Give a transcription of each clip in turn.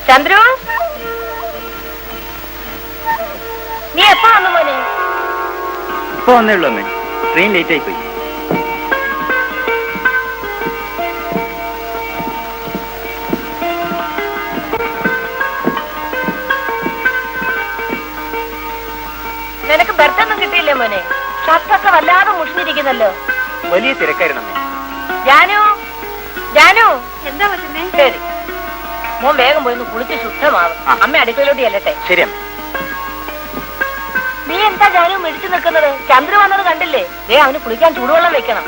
ചന്ദ്രു, നീ എപ്പോ വന്നു മോനെ? ഇപ്പൊ വന്നേ ഉള്ളൂ അമ്മേ. ട്രെയിൻ ലേറ്റ് ആയി പോയി. നിനക്ക് ബർത്തൊന്നും കിട്ടിയില്ലേ മോനെ? ഷർട്ടൊക്കെ വല്ലാതെ മുഷിഞ്ഞിരിക്കുന്നല്ലോ. വലിയ തിരക്കായിരുന്നു അമ്മേ. ജാനു, ജാനു, എന്താ പറ്റുന്നേ? ശരി, മോൻ വേഗം പോയി കുളിച്ച് ശുദ്ധമാവും. അമ്മ അടുക്കളയിലോട്ട് ചെല്ലട്ടെ. ശരി അമ്മ. നീ എന്താ ജാനു മിടിച്ചു നിൽക്കുന്നത്? ചന്ദ്രു വന്നത് കണ്ടില്ലേ? ദേ അവന് കുളിക്കാൻ ചൂടുവെള്ളം വെക്കണം.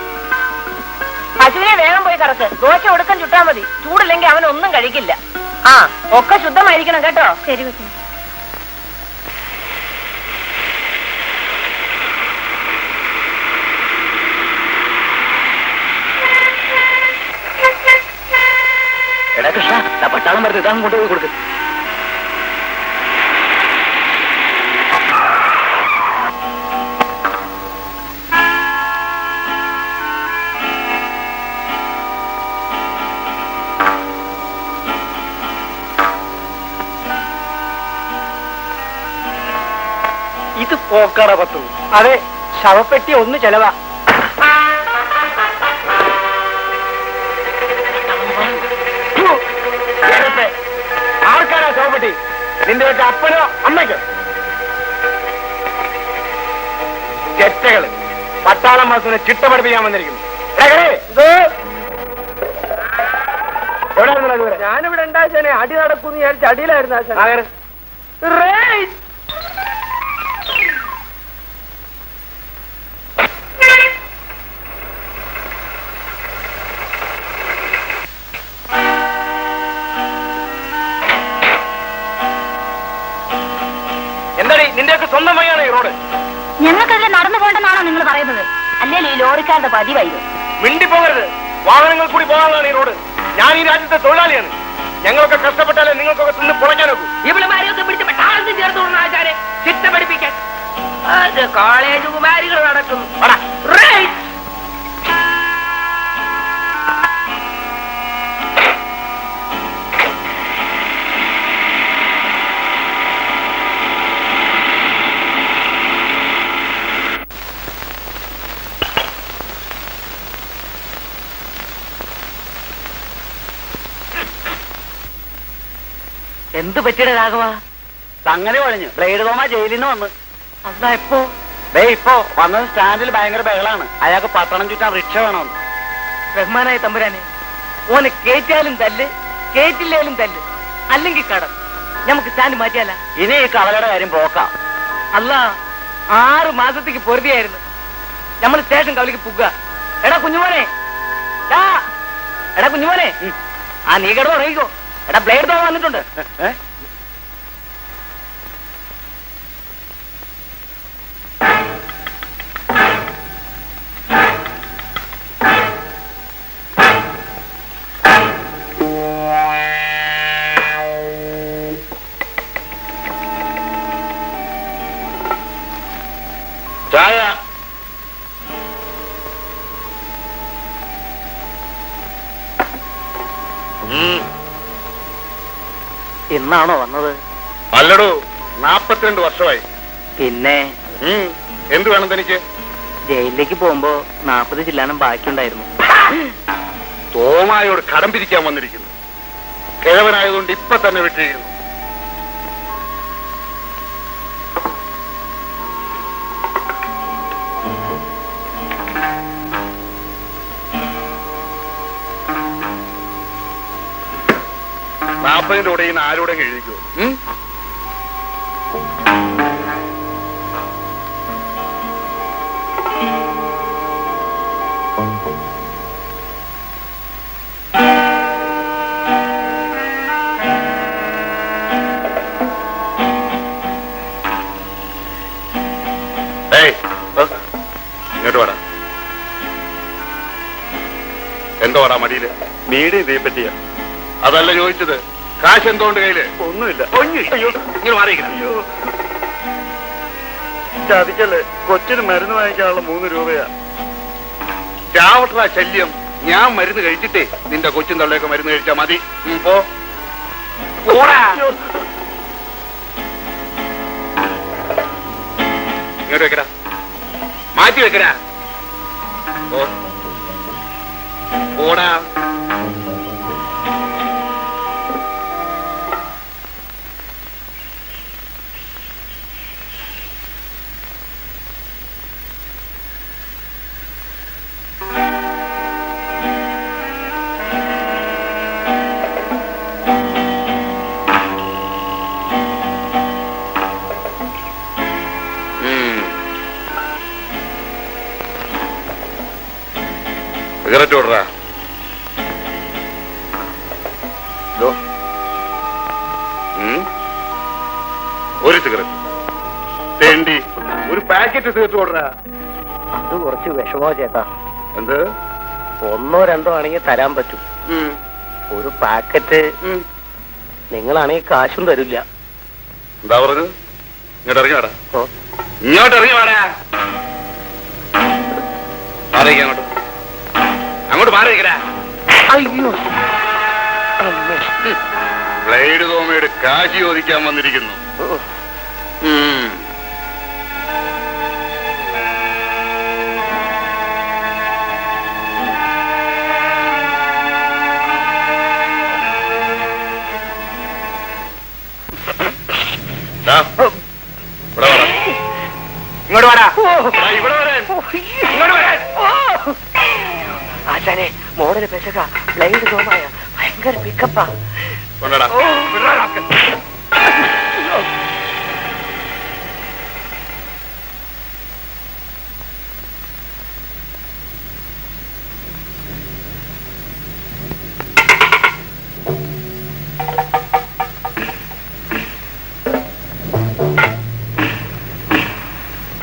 പശുവിനെ വേഗം പോയി കറക്ക്. ദോശ ഒടുക്കം ചുട്ടാ മതി. ചൂടില്ലെങ്കിൽ അവനൊന്നും കഴിക്കില്ല. ആ, ഒക്കെ ശുദ്ധമായിരിക്കണം കേട്ടോ. ശരി കൊച്ചു. എടാ കൃഷ്ണ, പട്ടാളം വരുന്നത് ഇതാ കൊണ്ടുപോയി കൊടുക്കും. ഇത് പോക്കാട പത്തു. അതെ, ശവപ്പെട്ടി ഒന്ന് ചെലവാ. ആർക്കാരാ ശവപ്പെട്ടി? നിന്റെ വെച്ച അപ്പനോ അമ്മയ്ക്കോ? ചെറ്റകള് പട്ടാളം മാസത്തിന് ചിട്ട പഠിപ്പിക്കാൻ വന്നിരിക്കുന്നു. ഞാനിവിടെ ഉണ്ടാശാനെ അടി നടക്കും വിചാരിച്ച അടിയിലായിരുന്നു ആശാൻ. എന്താടി നിന്റെയൊക്കെ സ്വന്തം വഴിയാണ് ഈ റോഡ്? ഞങ്ങൾക്കതിൽ നടന്നു പോകണ്ടെന്നാണോ നിങ്ങൾ പറയുന്നത്? അല്ലെങ്കിൽ ഈ ലോറിക്കാരുടെ പതിവായത്. മിണ്ടി പോകരുത്. വാഹനങ്ങൾ കൂടി പോകാനുള്ളതാണ് ഈ റോഡ്. ഞാൻ ഈ രാജ്യത്തെ തൊഴിലാളിയാണ്. ഞങ്ങളൊക്കെ കഷ്ടപ്പെട്ടാലേ നിങ്ങൾക്കൊക്കെ തിന്ന് പൊളയ്ക്കാൻ നോക്കൂ. ഇവളുമാരെയൊക്കെ പിടിച്ച് പട്ടാളത്തിൽ ചേർത്ത് ആചാരെ ചിട്ട പഠിപ്പിക്കാൻ അത് കോളേജ് കുമാരികൾ നടക്കുന്നു. എന്ത് പറ്റിയുടെ രാഘവ? അങ്ങനെ കുഴഞ്ഞു. ബ്ലേഡ് തോമ ജയിലിൽ നിന്ന് വന്ന്. അതാ എപ്പോ? ഇപ്പോ വന്നത്. സ്റ്റാൻഡിൽ ഭയങ്കര ബഹളാണ്. അയാൾക്ക് പട്ടണം ചുറ്റാൻ റിക്ഷ വേണമെന്ന്. റഹ്മാനായ തമ്പുരാനെ, ഓനെ കേറ്റാലും തല്ല്, കേറ്റില്ലേലും തല്ല്, അല്ലെങ്കിൽ കടം. നമുക്ക് സ്റ്റാൻഡ് മാറ്റിയാല. ഇനി ഈ കവലയുടെ കാര്യം പോക്കാം. അല്ല, 6 മാസത്തേക്ക് പൊറുതിയായിരുന്നു. നമ്മൾ സ്റ്റേഷൻ കവലിക്ക് പുക. എടാ കുഞ്ഞുമോനെ, എടാ കുഞ്ഞുമോനെ, ആ നീ കിടന്ന് ഉറങ്ങിക്കോ. എടാ ബ്ലേഡ് തോമ വന്നിട്ടുണ്ട്. ചായ. ഇന്നാണോ വന്നത്? അല്ലടോ, 42 വർഷമായി. പിന്നെ എന്ത് വേണം തനിക്ക്? ജയിലിലേക്ക് പോകുമ്പോ 40 ചില്ലാനം ബാക്കിയുണ്ടായിരുന്നു. തോമായോട് കടം പിരിക്കാൻ വന്നിരിക്കുന്നു. കിഴവനായതുകൊണ്ട് ഇപ്പൊ തന്നെ വിട്ടിരിക്കുന്നു. ിന്റെ കൂടെ ഇന്ന് ആരോടെ എഴുതിക്കോ. ഇങ്ങോട്ട് വേടാ. എന്തോ വാടാ മടിയില്? മീഡിയ ഇതേ പറ്റിയാ. അതല്ല ചോദിച്ചത്. കാശ് എന്തോണ്ട് കയ്യില്? ഒന്നുമില്ല. ഇങ്ങനെ മാറിയിരിക്കണം. ചതിക്കല്ലേ, കൊച്ചിന് മരുന്ന് വാങ്ങിക്കാനുള്ള 3 രൂപയാ. ചാവട്ട ശല്യം. ഞാൻ മരുന്ന് കഴിച്ചിട്ടേ നിന്റെ കൊച്ചും തള്ളയൊക്കെ മരുന്ന് കഴിച്ചാ മതി. പോ. പോടാ. ഇങ്ങോട്ട് വെക്കടാ, മാറ്റി വെക്കടാ. ഓടാ. സിഗരറ്റ് ഓടറാ. ഒരു സിഗരറ്റ് തേണ്ടി ഒരു പാക്കറ്റ് സിഗരറ്റ് ഓടറാ. അത് കുറച്ച് വിഷമോ ചേട്ടാ. എന്ത്? 1 or 2 ആണെങ്കിൽ തരാൻ പറ്റും. ഒരു പാക്കറ്റ് നിങ്ങളാണെങ്കിൽ കാശും തരില്ല. എന്താ പറഞ്ഞത്? ഇങ്ങോട്ട് ഇറങ്ങി വേടാ, ഇങ്ങോട്ട് ഇറങ്ങി വേടാ. മാറിയിരിക്കാം, അങ്ങോട്ട് അങ്ങോട്ട് മാറിയിരിക്കടാ. അയ്യോ, ബ്ലേഡ് തോമയുടെ കാശി ചോദിക്കാൻ വന്നിരിക്കുന്നു. ഇങ്ങോട്ട് വാടാ. ഇവിടെ വരാൻ. ഇങ്ങോട്ട് വരാൻ. ആശാനെ മോഡല് പെശക ബ്ലേഡ് തോമായ ഭയങ്കര പിക്കപ്പാ. കൊണ്ടടാ.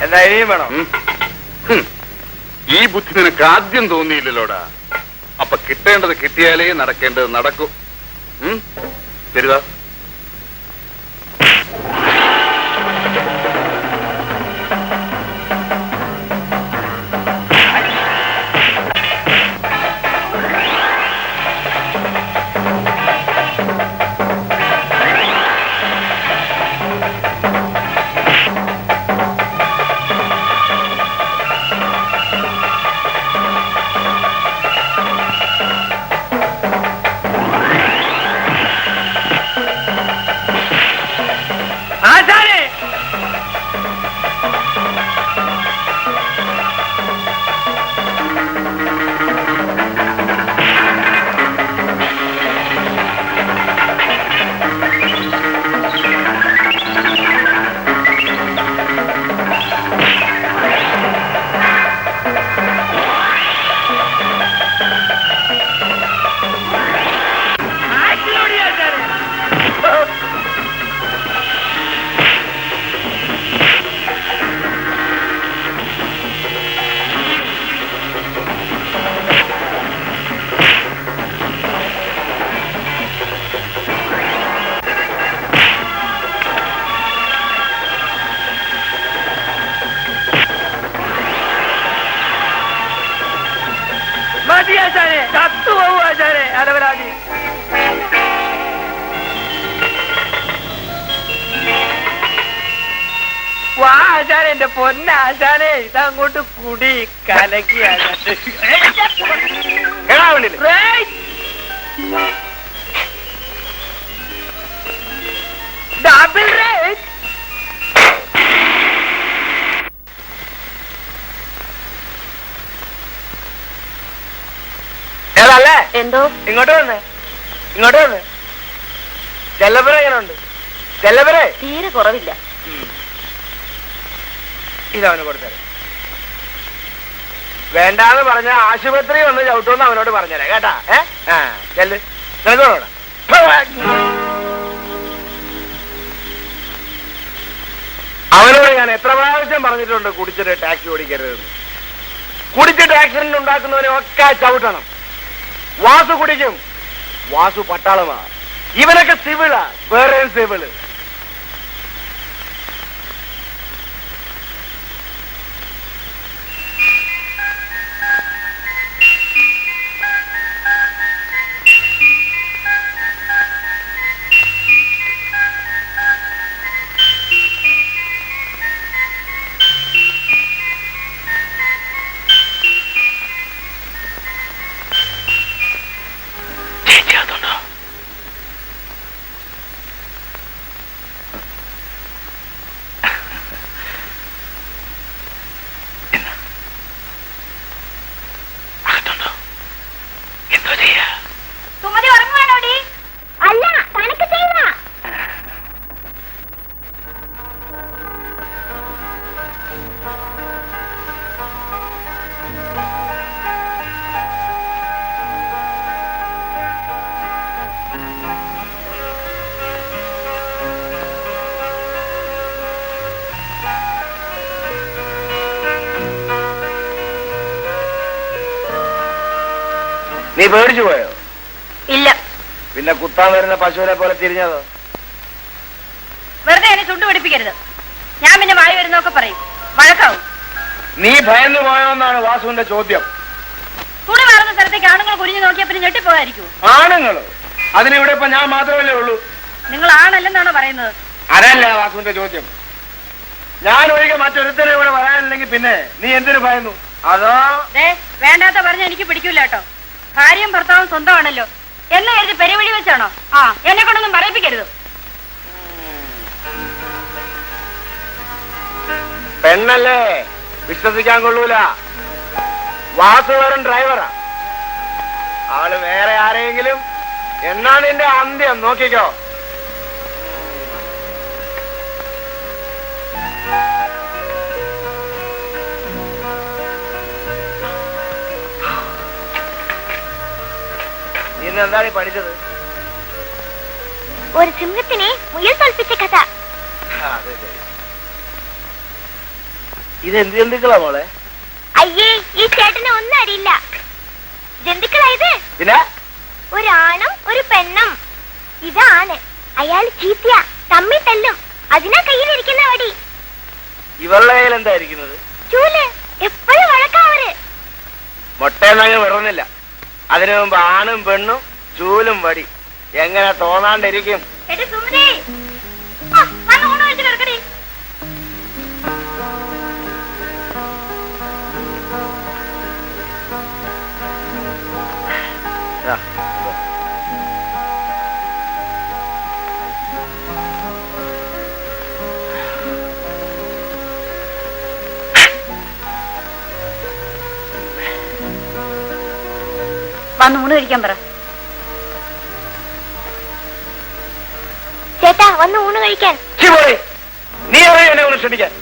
എന്താ ഇനിയും വേണം? ഈ ബുദ്ധി നിനക്ക് ആദ്യം തോന്നിയില്ലല്ലോടാ. അപ്പൊ കിട്ടേണ്ടത് കിട്ടിയാലേ നടക്കേണ്ടത് നടക്കൂ. ശരിതാ. ആചാരെ, ചത്തുപോകും ആചാരെ, അലവരാതി. വാ ആചാരെ, എന്റെ പൊന്നാശാനെ, ഇതങ്ങോട്ട് കുടി കലക്കി ഡബിൾ റേറ്റ്. ഏതല്ലേ? എന്തോ ഇങ്ങോട്ട് വന്ന്, ഇങ്ങോട്ട് വന്ന്. ജല്ലപുര എങ്ങനെയുണ്ട്? ജല്ലപുര തീരെ കുറവില്ല. ഇതവന് കൊടുത്തരാം. വേണ്ടാന്ന് പറഞ്ഞ ആശുപത്രി ഒന്ന് ചവിട്ടുമെന്ന് അവനോട് പറഞ്ഞുതരാം കേട്ടാ. ചെല്ല്, നിനക്കോടാ. അവനോട് ഞാൻ എത്ര പ്രാവശ്യം പറഞ്ഞിട്ടുണ്ട് കുടിച്ചിട്ട് ടാക്സി ഓടിക്കരുതെന്ന്. കുടിച്ചിട്ട് ആക്സിഡന്റ് ഉണ്ടാക്കുന്നവനെ ഒക്കെ ചവിട്ടണം. വാസു കുടിക്കും, വാസു പട്ടാളമാ. ഇവനൊക്കെ സിവിളാ, വേറെ സിവിള്. സുമതി ഉറങ്ങുവാണോടി? അല്ല, കണക്ക് ചെയ്യുക. നീ പേടിച്ചു പോയോ? ഇല്ല. പിന്നെ കുത്താൻ വരുന്ന പശുവിനെ പോലെ തിരിഞ്ഞതോ? വെറുതെ എന്നെ ചുണ്ടു പിടിപ്പിക്കരുത്. ഞാൻ പിന്നെ വായി വരുന്നൊക്കെ പറയും, വഴക്കാവും. നീ ഭയന്നു പോയോന്നാണ് വാസുവിന്റെ ചോദ്യം. തുണി മാറുന്ന സ്ഥലത്തേക്ക് ആണുങ്ങൾ കുനിഞ്ഞു നോക്കിയാ പിന്നെ ഞെട്ടിപ്പോകാതിരിക്കുമോ? ആണുങ്ങളോ? അതിനിവിടെ ഇപ്പൊ ഞാൻ മാത്രമല്ലേ ഉള്ളൂ. നിങ്ങൾ ആണല്ലെന്നാണോ പറയുന്നത്? അതല്ല വാസുവിന്റെ ചോദ്യം. ഞാൻ ഒഴികെ മറ്റൊരുത്തരെ ഇവിടെ വരാനില്ലെങ്കിൽ പിന്നെ നീ എന്തിനു ഭയന്നു? അതോ വേണ്ടാത്ത പറഞ്ഞ എനിക്ക് പിടിക്കൂല കേട്ടോ. ഭാര്യയും ഭർത്താവും സ്വന്തമാണല്ലോ എന്ന് കരുതി പെരുവഴി വെച്ചാണോ? ആ, എന്നെ കൊണ്ടൊന്നും പറയിപ്പിക്കരുത്. പെണ്ണല്ലേ, വിശ്വസിക്കാൻ കൊള്ളൂല. വാസു വെറും ഡ്രൈവറാ. ആള് വേറെ ആരെങ്കിലും എന്നാ നിന്റെ അന്ത്യം നോക്കിക്കോ. നീ എന്താണ് പഠിച്ചത്? ഒരു സിംഹത്തിനെ മുയൽ തോൽപ്പിച്ച കഥ. അതെ ശരി. ഇതെന്ത് ജന്തുക്കളാ മോളെ? അയ്യേ, ഈ ചേട്ടനെ ഒന്നും അറിയില്ല. ജന്തുക്കളായത് പിന്നെ ഒരാണും ഒരു പെണ്ണും. ഇതാണ് അയാൾ ചീത്തിയ തമ്മി തല്ലും. അതിനാ കയ്യിലിരിക്കുന്ന വടി. ഇവളുടെ കയ്യിൽ എന്തായിരിക്കുന്നത്? ചൂല്. എപ്പോഴും വഴക്കാവര്. മുട്ടയെന്നങ്ങ് വിടുന്നില്ല. അതിനു മുമ്പ് ആണും പെണ്ണും ചൂലും വടി. എങ്ങനെ തോന്നാണ്ടിരിക്കും? വന്ന് ഊണ് കഴിക്കാൻ പറ. ചേട്ടാ, വന്ന് ഊണ് കഴിക്കാൻ. നീ എന്നെ ഒന്ന് ക്ഷണിക്കാൻ.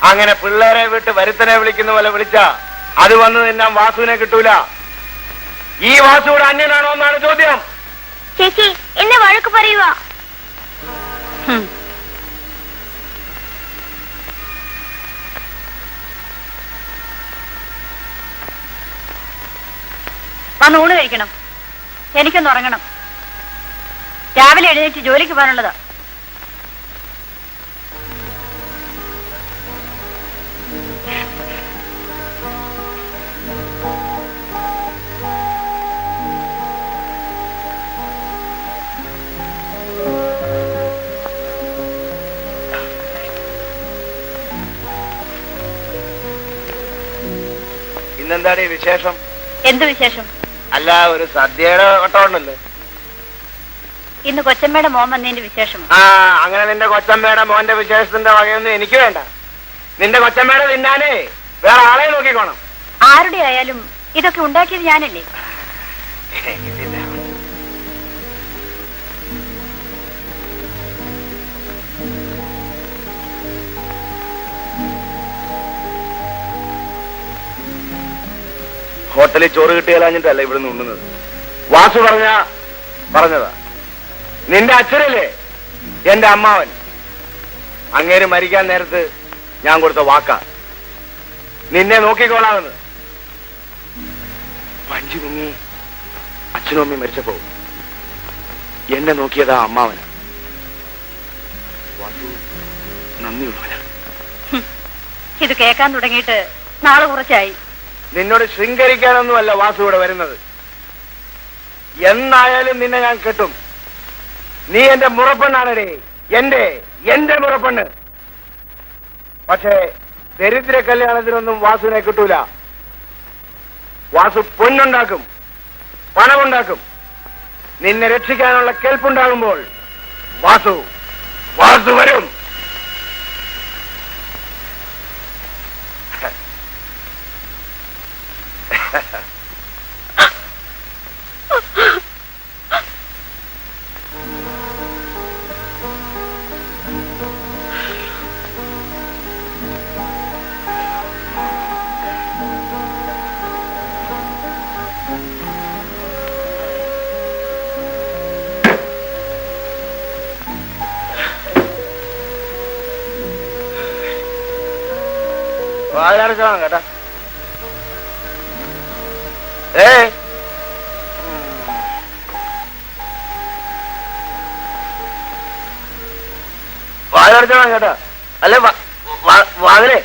അങ്ങനെ പിള്ളേരെ വിട്ട് വരുത്തനെ വിളിക്കുന്ന പോലെ വിളിച്ചാ അത് വന്ന് നിന്നാൻ വാസുവിനെ കിട്ടൂല. ഈ വാസുവിടെ അന്യനാണോ എന്നാണ് ചോദ്യം. ചേച്ചി, എന്നെ വഴക്ക് പറയുക. വന്ന് ഊണ് കഴിക്കണം. എനിക്കൊന്ന് ഉറങ്ങണം. രാവിലെ എഴുന്നേറ്റ് ജോലിക്ക് പോകാനുള്ളതാ. ഇന്നെന്താണ് ഈ വിശേഷം? എന്ത് വിശേഷം? അല്ല, ഒരു സദ്യയുടെ വട്ടമുണ്ടല്ലോ. ഇന്ന് കൊച്ചമ്മയുടെ മോൻ വന്നതിന്റെ വിശേഷം. ആ, അങ്ങനെ നിന്റെ കൊച്ചമ്മയുടെ മോന്റെ വിശേഷത്തിന്റെ വകയൊന്നും എനിക്ക് വേണ്ട. നിന്റെ കൊച്ചമ്മയുടെ തിന്നാനേ വേറെ ആളെ നോക്കിക്കോണം. ആരുടെ ആയാലും ഇതൊക്കെ ഉണ്ടാക്കിയത് ഞാനല്ലേ. ഹോട്ടലിൽ ചോറ് കിട്ടിയാലഞ്ഞിട്ടല്ല ഇവിടുന്ന് ഉണ്ണുന്നത്. വാസു പറഞ്ഞതാ. നിന്റെ അച്ഛനല്ലേ എന്റെ അമ്മാവൻ. അങ്ങേര് മരിക്കാൻ നേരത്ത് ഞാൻ കൊടുത്ത വാക്കാ, നിന്നെ നോക്കിക്കോളാമെന്ന്. വഞ്ചി മുങ്ങി അച്ഛനും അമ്മയും മരിച്ചപ്പോ എന്നെ നോക്കിയതാ അമ്മാവന്. വാസു നന്ദിയുള്ളവനാ. ഇത് കേൾക്കാൻ തുടങ്ങിയിട്ട് നാളെ കുറച്ചായി. നിന്നോട് ശൃംഗരിക്കാനൊന്നുമല്ല വാസു ഇവിടെ വരുന്നത്. എന്നായാലും നിന്നെ ഞാൻ കെട്ടും. നീ എന്റെ മുറപ്പെണ്ണാണേ, എന്റെ മുറപ്പെണ്ണ്. പക്ഷേ ദരിദ്ര കല്യാണത്തിനൊന്നും വാസുവിനെ കിട്ടൂല. വാസു പൊന്നുണ്ടാക്കും, പണമുണ്ടാക്കും. നിന്നെ രക്ഷിക്കാനുള്ള കെൽപ്പുണ്ടാകുമ്പോൾ വാസു വരും. വാഴടച്ചോളാം കേട്ടാ. വാഴടച്ചോളാം കേട്ടാ. അല്ലെ വാതിലേ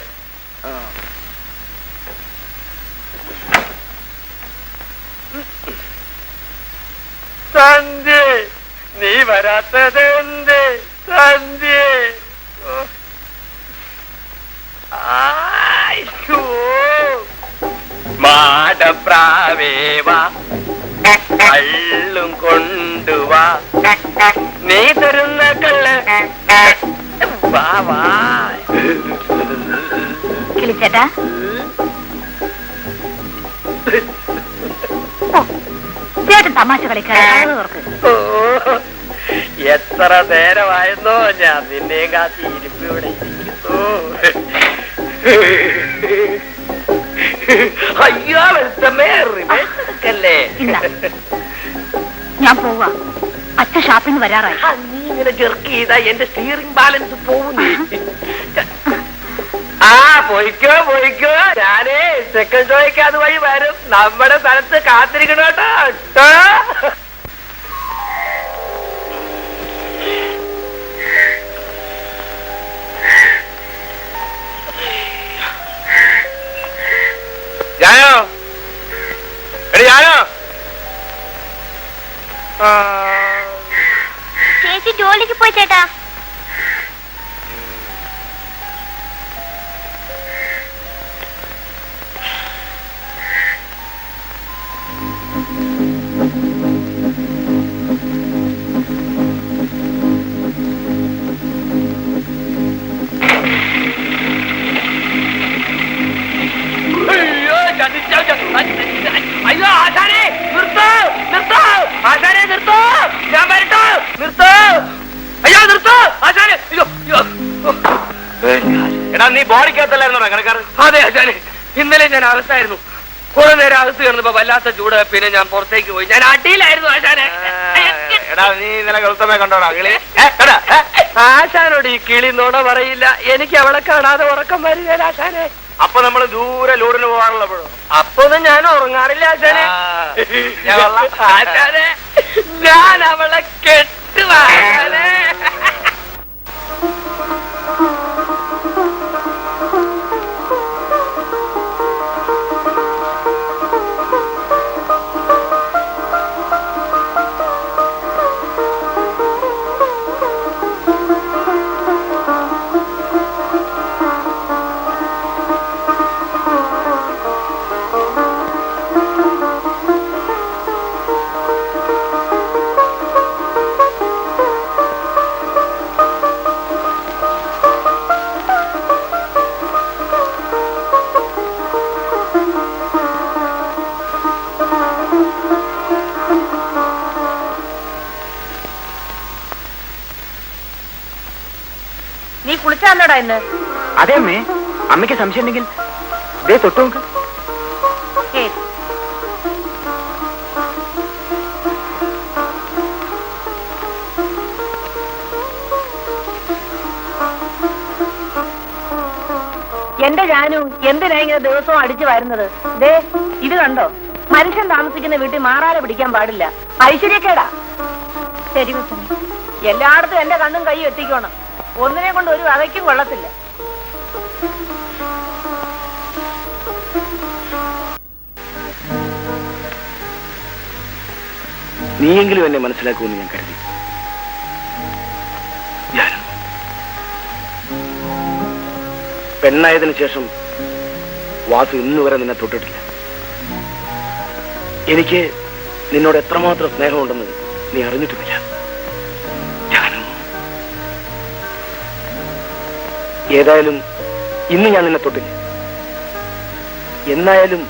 സന്ധ്യ നീ വരാത്തത് എന്ത് സന്ധ്യ? മാടപ്രാവേവാ കള്ളും കൊണ്ടുവാ നീ തരുന്ന കള്ള് വാ വാ. കിളിച്ചേട്ടാ ചേട്ടൻ തമാശ കളിക്കാർക്ക് എത്ര നേരമായിരുന്നോ ഞാൻ നിന്നെ കാത്തി ഇരിപ്പ് ഇവിടെ ഇരിക്കുന്നു. അയ്യോ വെളുത്തമ്മേ റിവേഴ്സല്ലേ. ഞാൻ പോവാ, അച്ഛൻ ഷാപ്പിൽ നിന്ന് വരാറായി. നീ ഇങ്ങനെ ജെർക്ക് ചെയ്താ എന്റെ സ്റ്റിയറിംഗ് ബാലൻസ് പോകുന്നേ. ആ പോയിക്കോ പോയിക്കോ, ഞാനേ സെക്കൻഡ് ഷോയ്ക്ക് അതുവഴി വരും. നമ്മുടെ സ്ഥലത്ത് കാത്തിരിക്കണം കേട്ടോ. ഞാനോ എടി ഞാനോ ചേച്ചി ജോലിക്ക് പോയി ചേട്ടാ. അയ്യോ ആശാനെ നിർത്തോ നിർത്തോ ആശാനെ നിർത്തോ, ഞാൻ വരട്ടോ നിർത്തോ. അയ്യോ നിർത്തോ ആശാനെ. അയ്യോ എടാ നീ ബോഡിക്കകത്തല്ലായിരുന്നോ കണക്കാർ? അതെ ആശാനെ, ഇന്നലെ ഞാൻ അകത്തായിരുന്നു. കുറെ നേരം അകത്ത് കിടന്നപ്പോ വല്ലാത്ത ചൂട്, പിന്നെ ഞാൻ പുറത്തേക്ക് പോയി. ഞാൻ അടിയിലായിരുന്നു ആശാനെ. എടാ നീ ഇന്നലെ ഗൗതമെ കണ്ടോടാ കിളി? ആശാനോട് ഈ കിളി നുണ പറയില്ല. എനിക്ക് അവളെ കാണാതെ ഉറക്കം വരില്ല ആശാനെ. അപ്പൊ നമ്മള് ദൂരെ ലോഡിന് പോകാറുള്ളപ്പോഴോ? അപ്പൊ ഒന്നും ഞാൻ ഉറങ്ങാറില്ല ആശാനെ. ആശാനെ ഞാൻ അവളെ കെട്ടുവാശാനെ. നീ കുളിച്ചാന്നോടാ ഇന്ന്? അതെ അമ്മേ, അമ്മയ്ക്ക് സംശയം ഉണ്ടെങ്കിൽ ദേ തൊട്ടു നോക്ക്. എന്റെ ജാനു എന്തിനാ ഇങ്ങനെ ദിവസവും അടിച്ചു വരുന്നത്? ദേ ഇത് കണ്ടോ, മനുഷ്യൻ താമസിക്കുന്ന വീട്ടിൽ മാറാല പിടിക്കാൻ പാടില്ല, ഐശ്വര്യക്കേടാ. ശരി എല്ലായിടത്തും എന്റെ കണ്ണും കൈ എത്തിക്കണം. ഒന്നിനെ കൊണ്ട് ഒരു വകയ്ക്കും കൊള്ളത്തില്ല. നീയെങ്കിലും എന്നെ മനസ്സിലാക്കുമെന്ന് ഞാൻ കരുതി. പെണ്ണായതിനു ശേഷം വാസു ഇന്നുവരെ നിന്നെ തൊട്ടിട്ടില്ല. എനിക്ക് നിന്നോട് എത്രമാത്രം സ്നേഹമുണ്ടെന്ന് നീ അറിഞ്ഞിട്ടുമില്ല. ഏതായാലും ഇന്ന് ഞാൻ നിന്നെ തൊട്ടില്ല. എന്നായാലും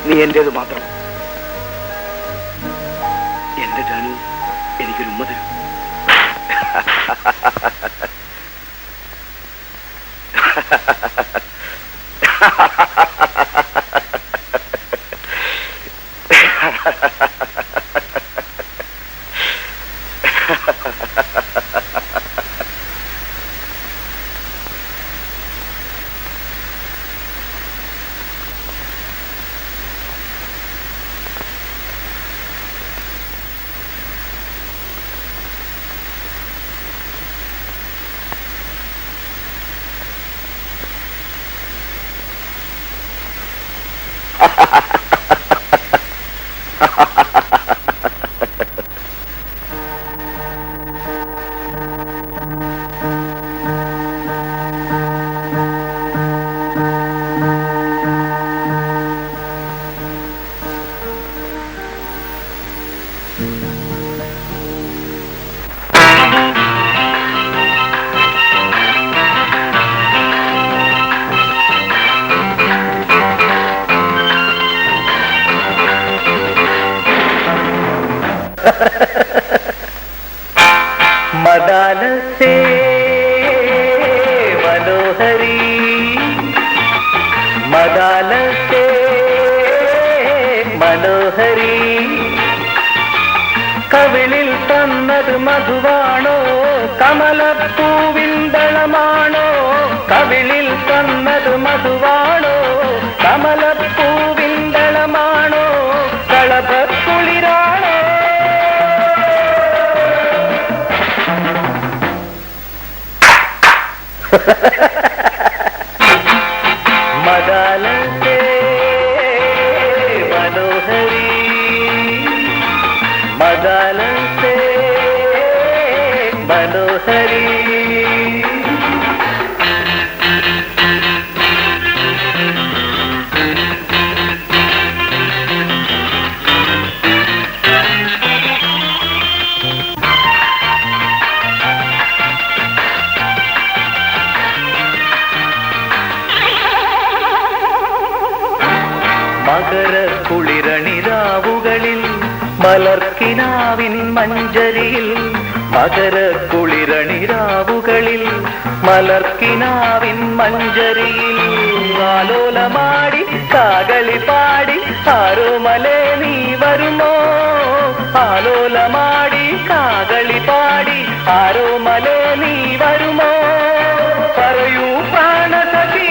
നീ എന്റേത് മാത്രം. എന്റെ ജാനു എനിക്കൊരു ഉമ്മ തരും. मदालसे मनोहरी मदालसे मनोहरी കവിളിൽ തന്നത് മധുവാണോ കമലപ്പൂവിന്തളമാണോ കവിളിൽ തന്നത് മധുവാണോ കമലപ്പൂവിന്തളമാണോ കളഭക്കുളിരാണോ മദാലസേ മനോഹരി മദാലസേ മനോഹരി മകര കുളിരണിരാവുകളിൽ മലർക്കിനാവിൻ മഞ്ചരിയിൽ മകര കുളിരണിരാവുകളിൽ മലർക്കിനാവിൻ മഞ്ചരിയിൽ ആലോലമാടി കാകളി പാടി ആരോമലേ നീ വരുമോ ആലോലമാടി കാകളി പാടി ആരോമലേ നീ വരുമോ പറയൂ പ്രാണസഖി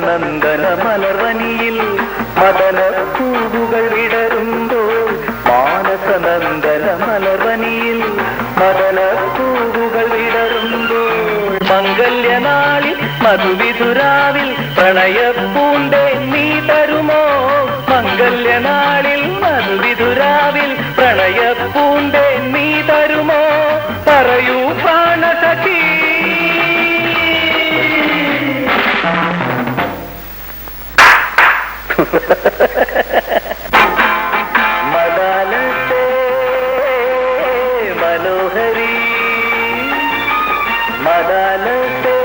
നന്ദന മലർവനിയിൽ മദന പൂവുകൾ വിടരുമ്പോൾ മാനസനന്ദന മലർവനിയിൽ മദന പൂവുകൾ വിടരുമ്പോൾ മംഗല്യനാളിൽ മധുവിധുരാവിൽ പ്രണയപ്പൂണ്ടേ നീ തരുമോ മംഗല്യനാളിൽ മധുവിധുരാവിൽ പ്രണയപ്പൂണ്ടേ നീ തരുമോ പറയൂ പ്രാണസഖി മദാലസേ മനോഹരി മദാലസേ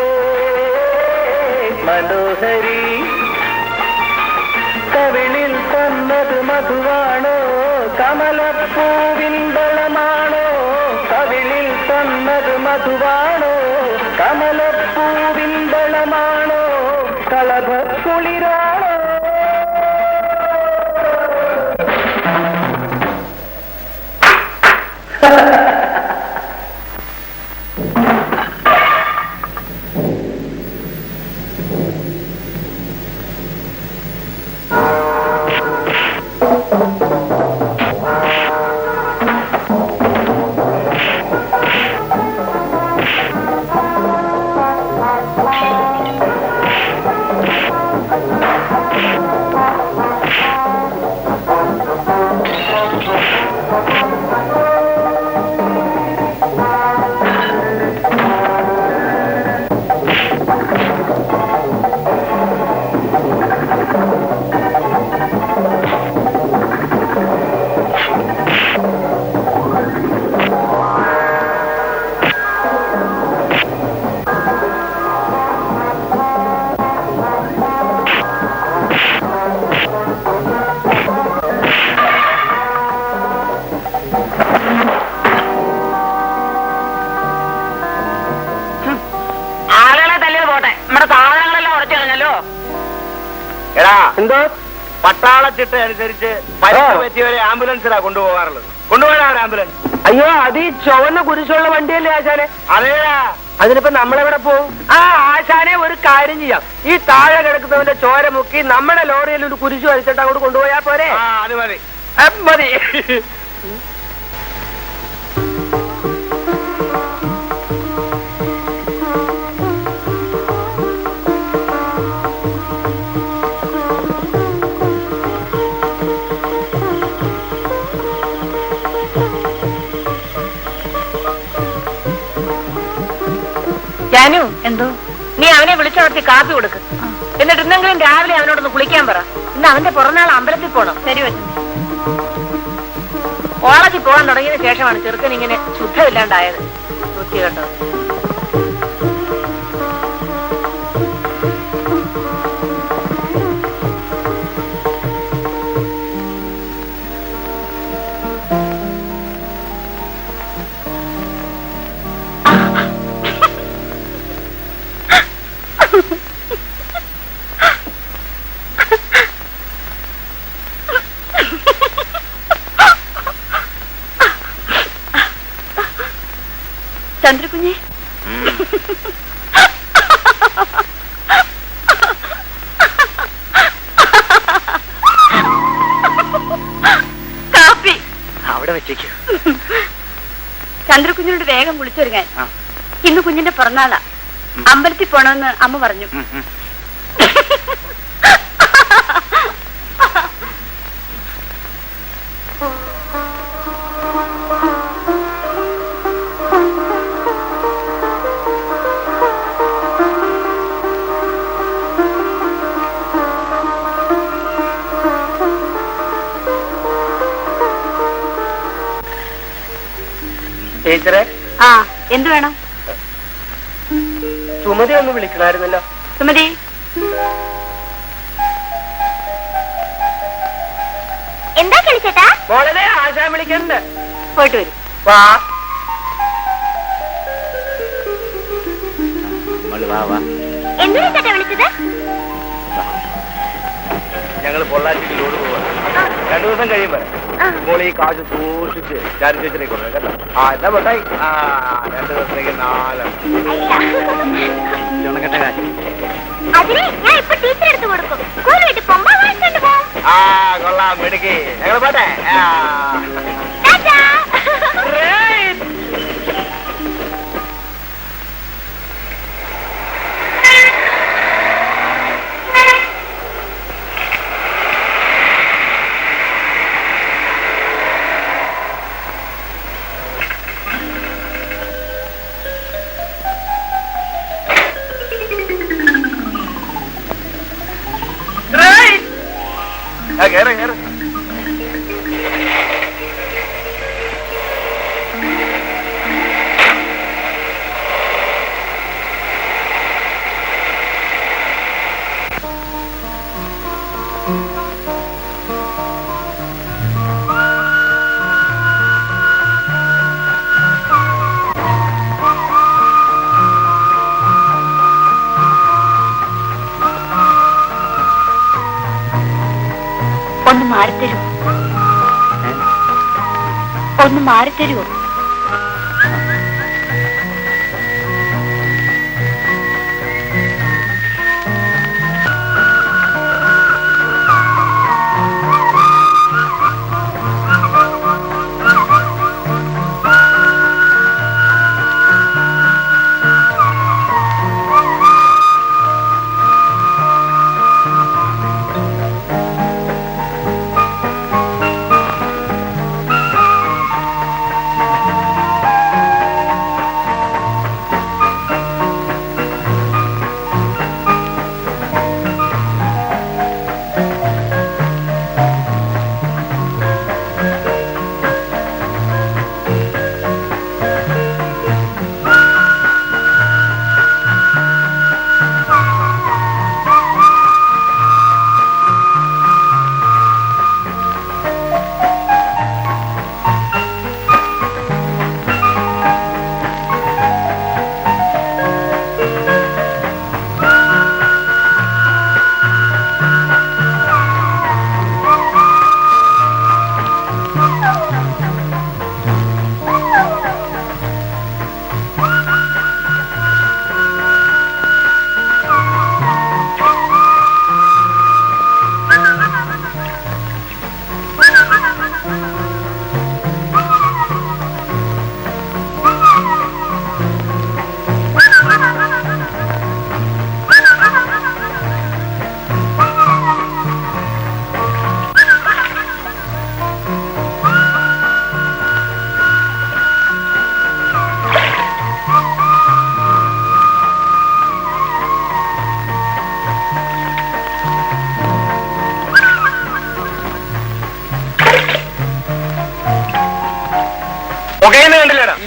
മനോഹരി കവിളിൽ തന്നത് മധുവാണോ കമലപ്പൂവിന്തളമാണോ കവിളിൽ തന്നത് മധുവാണോ കമലപ്പൂവിന്തളമാണോ കളഭക്കുളിരാണോ എന്തോ പട്ടാളച്ചിട്ട അനുസരിച്ച് പരിക്ക് പറ്റിയവരെ ആംബുലൻസിലാ കൊണ്ടുപോകാറുള്ളത്. കൊണ്ടുപോകാൻ ആംബുലൻസ്. അയ്യോ അത് ഈ ചുവന്ന കുരിശുള്ള വണ്ടിയല്ലേ ആശാനെ? അതേടാ. അതിനിപ്പോ നമ്മളെവിടെ പോവും? ആ ആശാനെ ഒരു കാര്യം ചെയ്യാം, ഈ താഴെ കിടക്കുന്നവന്റെ ചോര മുക്കി നമ്മുടെ ലോറിയിൽ ഒരു കുരിശു വരച്ചിട്ട് അങ്ങോട്ട് കൊണ്ടുപോയാ പോരെ? ആ അത് മതി. മതി. ജാനു, എന്തോ നീ അവനെ വിളിച്ചവർത്തി കാപ്പി കൊടുക്ക്. എന്നിട്ട് ഇന്നെങ്കിലും രാവിലെ അവനോടൊന്ന് കുളിക്കാൻ പറ. ഇന്ന് അവന്റെ പുറന്നാൾ അമ്പലത്തിൽ പോണം. ശരി വെച്ചു. കോളേജിൽ പോകാൻ തുടങ്ങിയതിന് ശേഷമാണ് ചെറുക്കൻ ഇങ്ങനെ ശുദ്ധമില്ലാണ്ടായത്. വൃത്തി കേട്ടോ. ചന്ദ്രകുഞ്ഞെ, കാപ്പി അവിടെ വെച്ചേക്കൂ. ചന്ദ്രകുഞ്ഞിനോട് വേഗം കുളിച്ചൊരുങ്ങാൻ. ഇന്ന് കുഞ്ഞിന്റെ പിറന്നാളാ. അമ്പലത്തിൽ പോണമെന്ന് അമ്മ പറഞ്ഞു. ടീച്ചറെ, ആ എന്ത് വേണം? സുമതി ഒന്ന് വിളിക്കണമായിരുന്നല്ലോ. സുമതി, എന്താ കളിച്ചേട്ടാ? മോളെ ആശാൻ വിളിക്കണ്ട്. പോയിട്ട് വരും. വാ. എന്തിനാ ചേട്ടാ വിളിച്ചത്? ഞങ്ങൾ പൊള്ളാച്ചിക്ക് ലോഡ് പോവാ. 2 ദിവസം കഴിയുമ്പോ ഇപ്പോൾ ഈ കാശ് സൂക്ഷിച്ച് ചാരി ചേച്ചിനെ കൊണ്ടു കേട്ടോ. ആ എന്താ പൊട്ടായി. 2 ദിവസത്തേക്ക് 4. അതിന് ഞാൻ ഇപ്പൊ ടീച്ചർ എടുത്ത് കൊടുക്കും. സ്കൂളിൽ പോകുമ്പോ വാങ്ങിക്കൊണ്ട് പോ. ആ കൊള്ളാം, മിടുക്കി. ഞങ്ങൾ പോട്ടെ. കേറ് കേറ്. ഒന്ന് മാറിത്തരൂ, ഒന്ന് മാറിത്തരൂ.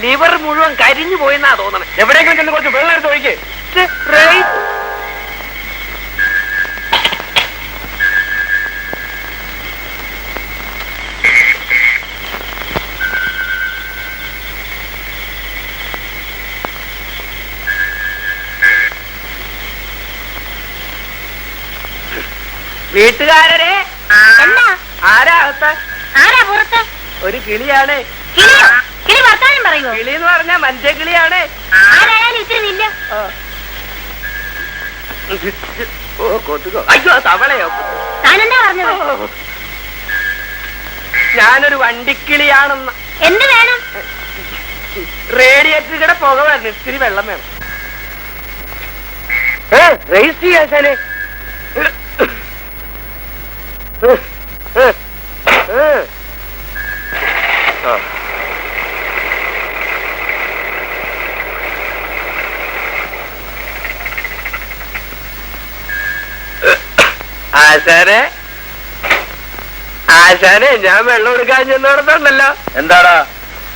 ലിവർ മുഴുവൻ കരിഞ്ഞു പോയെന്നാ തോന്നണേ. എവിടെയെങ്കിലും ചെന്ന് കുറച്ച് വെള്ളം എടുത്ത് ഒഴിക്കേ. വീട്ടുകാരനെ എന്നാ ആരാ അകത്ത്? ആരാ പുറത്ത്? ഒരു കിളിയാണ്. കിളിയോ? കിളി വർത്താനം പറയുമോ? കിളി എന്ന് പറഞ്ഞാ മനുഷ്യ കിളിയാണ്. ആരായാലും ഇത്തിരി ഇല്ല. ഓ കൊതുകോ? അയ്യോ തവളയോ? താനെന്താ പറഞ്ഞത്? ഞാനൊരു വണ്ടിക്കിളിയാണെന്ന്. എന്ത് വേണം? റേഡിയേറ്ററുടെ പുക വരണം, ഇത്തിരി വെള്ളം വേണം. റേസ് ചെയ്യാശാനെ. ആശാനെ ഞാൻ വെള്ളം എടുക്കാൻ ചെന്നോടത്തുണ്ടല്ലോ. എന്താടാ?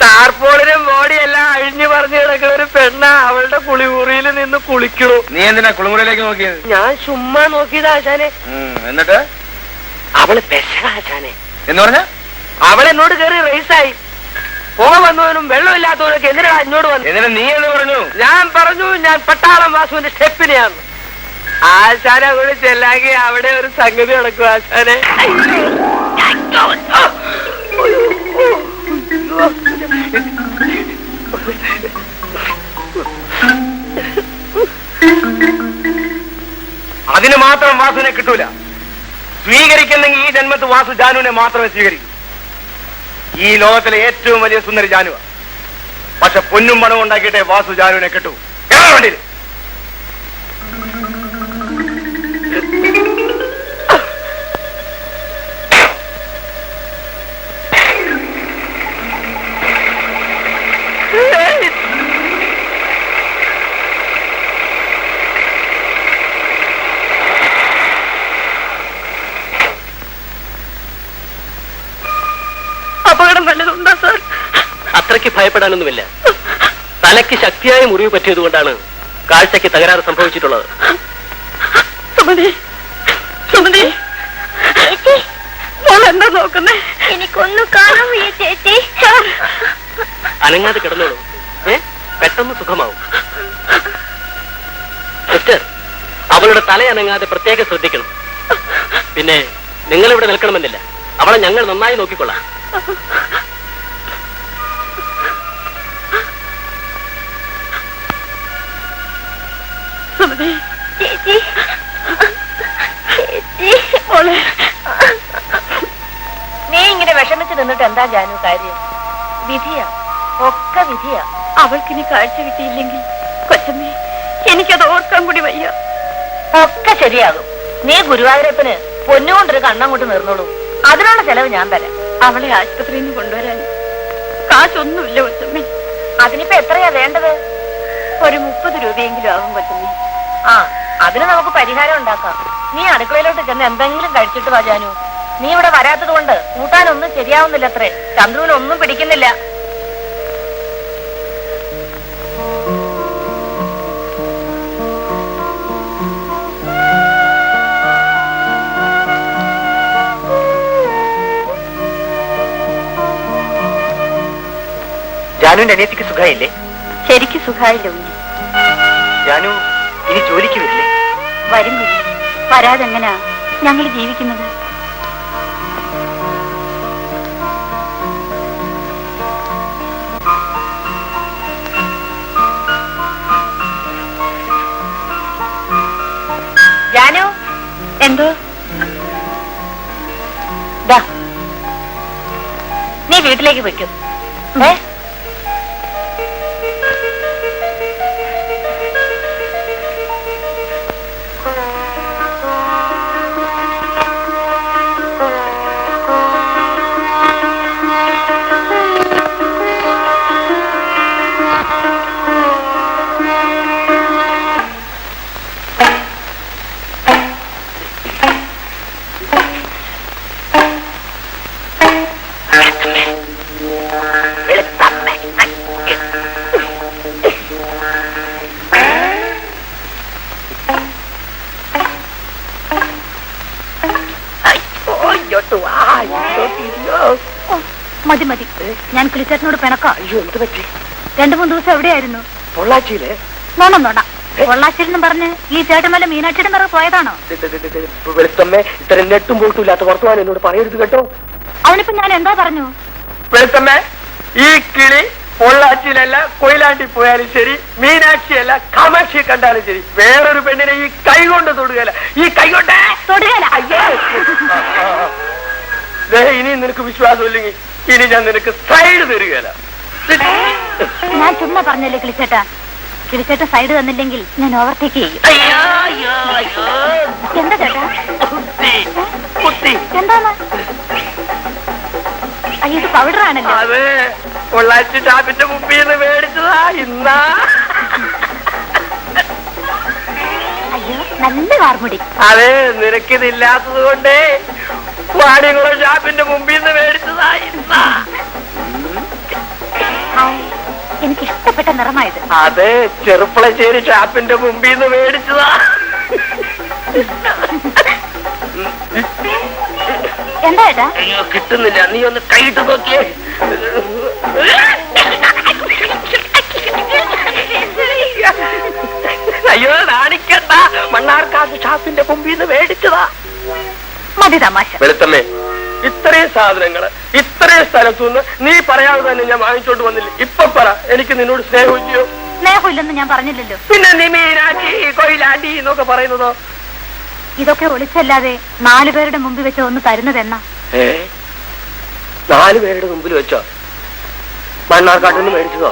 ടാർപോളിനും ബോഡിയെല്ലാം അഴിഞ്ഞു പറഞ്ഞു കിടക്കുന്ന ഒരു പെണ്ണ അവളുടെ കുളിമുറിയിൽ നിന്ന് കുളിക്കണു. നീ എന്തിനാ കുളിമുറിയിലേക്ക് നോക്കിയത്? ഞാൻ ചുമ്മാ നോക്കിയത് ആശാനെ. എന്നിട്ട് അവള് പെശക ആശാനെ. എന്ന് പറഞ്ഞ അവൾ എന്നോട് കയറി റേസായി. പുക വന്നവനും വെള്ളമില്ലാത്തവനൊക്കെ എന്തിനാ എന്നോട് വന്നു? എന്നിട്ട് നീ എന്ന് പറഞ്ഞു? ഞാൻ പറഞ്ഞു ഞാൻ പട്ടാളം വാസുവിന്റെ സ്റ്റെപ്പിനെയാണ്. ആശാനെ വിളിച്ചെല്ലെങ്കിൽ അവിടെ ഒരു സംഗതി നടക്കും ആശാനെ. അതിന് മാത്രം വാസുവിനെ കിട്ടൂല. സ്വീകരിക്കുന്നെങ്കിൽ ഈ ജന്മത്ത് വാസു ജാനുവിനെ മാത്രമേ സ്വീകരിക്കൂ. ഈ ലോകത്തിലെ ഏറ്റവും വലിയ സുന്ദരി ജാനുവ. പക്ഷെ പൊന്നും പണവും ഉണ്ടാക്കിയിട്ടേ വാസു ജാനുവിനെ കിട്ടൂ. വേണ്ടിയില്ല. അപകടം വല്ലതുണ്ടോ സാർ? അത്രയ്ക്ക് ഭയപ്പെടാനൊന്നുമില്ല. തലയ്ക്ക് ശക്തിയായ മുറിവ് പറ്റിയതുകൊണ്ടാണ് കാഴ്ചയ്ക്ക് തകരാറ് സംഭവിച്ചിട്ടുള്ളത്. സുമതി, സുമതി, ചേച്ചി എന്താ നോക്കുന്നേ? എനിക്കൊന്നും കാണാൻ വയ്യ ചേച്ചി. അനങ്ങാതെ കിടന്നോളൂ. പെട്ടെന്ന് സുഖമാവും. സിസ്റ്റർ, അവളുടെ തല അനങ്ങാതെ പ്രത്യേകം ശ്രദ്ധിക്കണം. പിന്നെ നിങ്ങൾ ഇവിടെ നിൽക്കണമെന്നില്ല. അവളെ ഞങ്ങൾ നന്നായി നോക്കിക്കൊള്ളാം. സുമതി, ചേച്ചി ചേച്ചി മോളെ, നീ ഇങ്ങനെ വിഷമിച്ച് നിന്നിട്ട് എന്താ ജാനു കാര്യം? വിധിയാ, ഒക്കെ വിധിയാ. അവൾക്കിനി കാഴ്ച കിട്ടിയില്ലെങ്കിൽ കൊച്ചമ്മേ എനിക്കത് ഓർക്കാൻ കൂടി വയ്യ. ഒക്കെ ശരിയാകും. നീ ഗുരുവായൂരപ്പന് പൊന്നുകൊണ്ടൊരു കണ്ണം കൊണ്ട് നിർന്നോളൂ. അതിനുള്ള ചെലവ് ഞാൻ തരാം. അവളെ ആശുപത്രിയിൽ നിന്ന് കൊണ്ടുവരാൻ കാശൊന്നുമില്ല കൊച്ചമ്മേ. അതിനിപ്പോ എത്രയാ വേണ്ടത്? ഒരു 30 രൂപയെങ്കിലും ആകും കൊച്ചമ്മേ. ആ, അതിന് നമുക്ക് പരിഹാരം ഉണ്ടാക്കാം. നീ അടുക്കളയിലോട്ട് ചെന്ന് എന്തെങ്കിലും കഴിച്ചിട്ട് വാ ജാനു. നീ ഇവിടെ വരാത്തത് കൊണ്ട് കൂട്ടാനൊന്നും ശരിയാവുന്നില്ല. അത്രേ ചന്ദ്രുവിനൊന്നും പിടിക്കുന്നില്ല. ജാനുവിന്റെ അനിയത്തിക്ക് സുഖമായില്ലേ? ശരിക്കും സുഖായില്ല ഉണ്ണി. ജാനു ഇനി ജോലിക്ക് വരില്ലേ? വരും കുഞ്ഞി, വരാതെങ്ങനാ ഞങ്ങൾ ജീവിക്കുന്നത്? ജാനു, എന്തോ? ദാ നീ വീട്ടിലേക്ക് വെക്കും. മതി മതി, ഞാൻ കിളിച്ചേട്ടനോട് പിണക്കാം. അയ്യോ, എന്ത് പറ്റി? 2-3 ദിവസം എവിടെയായിരുന്നു? പൊള്ളാച്ചിയിലെ നോണ പൊള്ളാച്ചിൽ പറഞ്ഞ് ഈ ചേട്ടന്മല്ല മീനാക്ഷിയുടെ നിറ പോയതാണോ? വെളുത്തമ്മേ, ഇത്തരം നെട്ടും പോയിട്ടില്ലാത്ത വർത്തമാനം എന്നോട് പറയരുത് കേട്ടോ. അവനിപ്പോ ഞാൻ എന്താ പറഞ്ഞു? വെളുത്തമ്മേ, ഈ കിളി പൊള്ളാച്ചിയിലല്ല കൊയിലാണ്ടി പോയാലും ശരി, മീനാക്ഷിയല്ല കാമാക്ഷി കണ്ടാലും ശരി, വേറൊരു പെണ്ണിനെ ഈ കൈ കൊണ്ട് തൊടുകയല്ല. ഈ കൈ കൊണ്ട് തൊടുകയല്ല. ഇനി നിനക്ക് വിശ്വാസമില്ലെങ്കിൽ ഇനി ഞാൻ നിനക്ക് സൈഡ് തരികയല്ല. ഞാൻ ചുമ്മാ പറഞ്ഞല്ലേ കിളിച്ചേട്ടാ. കിളിച്ചേട്ട സൈഡ് തന്നില്ലെങ്കിൽ ഞാൻ ഓവർടേക്ക് ചെയ്യും. എന്താ ചേട്ടാ? എന്താണ്? അയ്യോ, ഇത് പൗഡറാണല്ലോ. അത് പൊള്ളാച്ചി ഷാപ്പിന്റെ മുമ്പിൽ നിന്ന് മേടിച്ചതാ. ഇന്നാ അയ്യോ, നല്ല കാർമുടി. അതെ, നിനക്കിതില്ലാത്തത് കൊണ്ടേ വാടികുളം ഷാപ്പിന്റെ മുമ്പിൽ നിന്ന് മേടിച്ചതാ. ഇന്നാ എനിക്ക് ഇഷ്ടപ്പെട്ട നിറമായത്. അതെ, ചെറുപ്പളശ്ശേരി ഷാപ്പിന്റെ മുമ്പിൽ നിന്ന് മേടിച്ചതാ. എന്താ ഏട്ടാ? അയ്യോ, കിട്ടുന്നില്ല. നീ ഒന്ന് കൈയിട്ട് നോക്കിയേ. അയ്യോ, നാണിക്കണ്ട. മണ്ണാർക്കാട് ഷാപ്പിന്റെ മുമ്പിൽ നിന്ന് മേടിച്ചതാ. മതി തമാശ. വെളുത്തമ്മേ, ഇത്രയും സാധനങ്ങള് ഇത്രയും സ്ഥലത്തുനിന്ന് നീ പറയാതെ തന്നെ ഞാൻ വാങ്ങിച്ചോണ്ട് വന്നില്ല. ഇപ്പൊ പറ, എനിക്ക് നിന്നോട് സ്നേഹമില്ലയോ? സ്നേഹമില്ലെന്ന് ഞാൻ പറഞ്ഞില്ലല്ലോ. പിന്നെ നീ മീനാച്ചി കൊയിലാണ്ടി എന്നൊക്കെ പറയുന്നതോ? ഇതൊക്കെ ഒളിച്ചല്ലാതെ 4 പേരുടെ മുമ്പിൽ വെച്ച് ഒന്ന് തരുന്നതെന്നാ? 4 പേരുടെ മുമ്പിൽ വെച്ചോ? മണ്ണാർക്കാട്ടിൽ നിന്ന് മേടിച്ചതോ?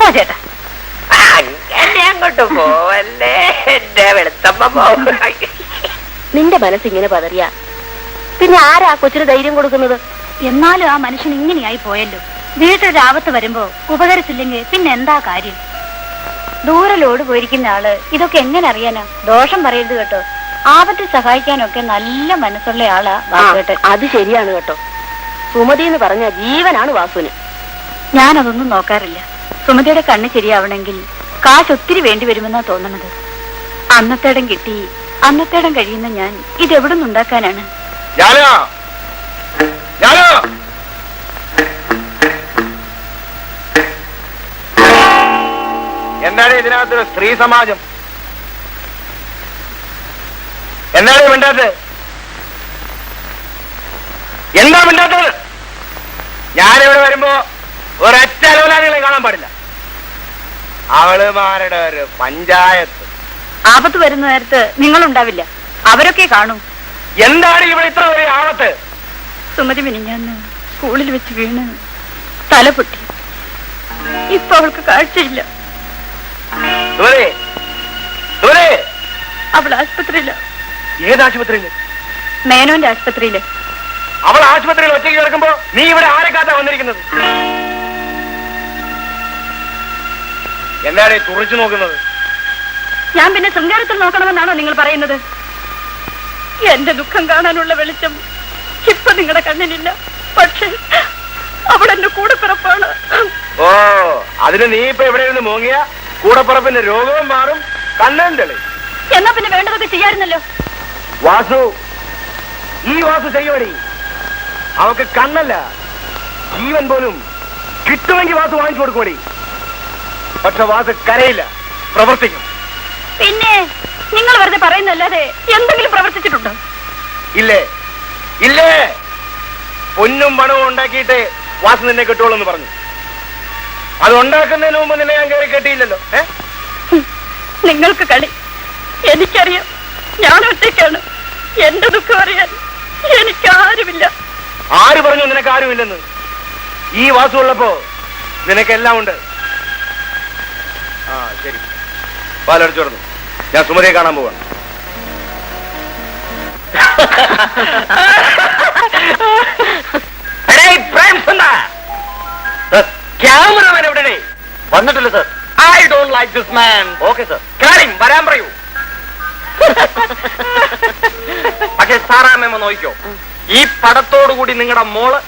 ഓ ചേട്ടാ, അങ്ങോട്ട് പോവല്ലേ എന്റെ വെളുത്തമ്മ. നിന്റെ മനസ്സിങ്ങനെ പതറിയ പിന്നെ ആരാ കൊച്ചിന് ധൈര്യം കൊടുക്കുന്നത്? എന്നാലും ആ മനുഷ്യൻ ഇങ്ങനെയായി പോയല്ലോ. വീട്ടിലൊരു ആപത്ത് വരുമ്പോ ഉപകരിച്ചില്ലെങ്കിൽ പിന്നെ എന്താ കാര്യം? ദൂരെ ലോഡ് പോയിരിക്കുന്ന ആള് ഇതൊക്കെ എങ്ങനെ അറിയാനാ? ദോഷം പറയരുത് കേട്ടോ. ആപത്തിൽ സഹായിക്കാനൊക്കെ നല്ല മനസ്സുള്ള ആളാ വാസുവേട്ടൻ. അത് ശരിയാണ് കേട്ടോ. സുമതി എന്ന് പറഞ്ഞ ജീവനാണ് വാസുവിന്. ഞാനതൊന്നും നോക്കാറില്ല. സുമതിയുടെ കണ്ണ് ശരിയാവണമെങ്കിൽ കാശ് ഒത്തിരി വേണ്ടി വരുമെന്നാ തോന്നണത്. അന്നത്തേടം കിട്ടി അന്നത്തേടം കഴിയുന്ന ഞാൻ ഇതെവിടെ നിന്നുണ്ടാക്കാനാണ്? എന്താണ് ഇതിനകത്തൊരു സ്ത്രീ സമാജം? എന്താണ് മിണ്ടാത്തത്? എന്താ മിണ്ടാത്തത്? ഞാനിവിടെ വരുമ്പോ ഒരൊറ്റ അലോലാദികളെ കാണാൻ പാടില്ല. അവളുമാരുടെ ഒരു പഞ്ചായത്ത്. ആപത്ത് വരുന്ന നേരത്ത് നിങ്ങളുണ്ടാവില്ല, അവരൊക്കെ കാണും. എന്താണ് ഇവിടെ ഇത്ര വലിയ ആപത്ത്? സുമതി മിനിഞ്ഞാന്ന് സ്കൂളിൽ വെച്ച് വീണ് തല പൊട്ടി. ഇപ്പൊ അവൾക്ക് കാഴ്ചയില്ല. അവൾ ആശുപത്രിയില്ല. ഏത് ആശുപത്രിയില്? മേനോന്റെ ആശുപത്രിയില്. അവൾ ആശുപത്രിയിൽ ഒറ്റയ്ക്ക് കിടക്കുമ്പോ നീ ഇവിടെ ആരെ കാത്താ വന്നിരിക്കുന്നത്? എന്താണ് തുറച്ചു നോക്കുന്നത്? ഞാൻ പിന്നെ ശൃംഗാരത്തിൽ നോക്കണമെന്നാണോ നിങ്ങൾ പറയുന്നത്? എന്റെ ദുഃഖം കാണാനുള്ള വെളിച്ചം ഇപ്പൊ നിങ്ങളുടെ കണ്ണിനില്ല. പക്ഷെ അവൾ എന്റെ കൂടെപ്പിറപ്പാണ്. ഓ, അതിന് നീ ഇപ്പൊ എവിടെ ഇരുന്ന് മോങ്ങിയ കൂടപ്പിറപ്പിന്റെ രോഗവും മാറും, കണ്ണും തെളി. എന്നാ പിന്നെ വേണ്ടതൊക്കെ ചെയ്യാറുന്നല്ലോ. വാസു, ഈ വാസു ചെയ്യുവടി. അവക്ക് കണ്ണല്ല ജീവൻ പോലും കിട്ടുമെങ്കിൽ വാസു വാങ്ങിച്ചു കൊടുക്കുമടി. പക്ഷെ വാസു കരയില്ല, പ്രവർത്തിക്കും. പിന്നെ നിങ്ങൾ വെറുതെ പറയുന്നല്ലാതെ എന്തെങ്കിലും പ്രവർത്തിച്ചിട്ടുണ്ടോ? ഇല്ലേ ഇല്ലേ, പൊന്നും പണവും ഉണ്ടാക്കിയിട്ട് വാസു നിന്നെ കിട്ടുള്ളൂ പറഞ്ഞു. അത് ഉണ്ടാക്കുന്നതിന് മുമ്പ് നിന്നെ ഞാൻ കയറി കെട്ടിയില്ലല്ലോ. നിങ്ങൾക്ക് കളി. എനിക്കറിയാം, ഞാൻ ഒറ്റയ്ക്കാണ്. എന്റെ ദുഃഖം അറിയാൻ എനിക്കാരുമില്ല. ആര് പറഞ്ഞു നിനക്ക് ആരുമില്ലെന്ന്? ഈ വാസു ഉള്ളപ്പോ നിനക്കെല്ലാം ഉണ്ട്. ആ ശരി, പാലടിച്ചു തുടർന്നു. ഞാൻ സുമതിയെ കാണാൻ പോവാണ്. ക്യാമറമാൻ എവിടെ? വന്നിട്ടില്ല sir. I don't like this man. Okay sir, കാര്യം വരാൻ പറയൂ. പക്ഷെ സാറാമ്മ നോക്കിക്കോ, ഈ പടത്തോടുകൂടി നിങ്ങളുടെ മോള്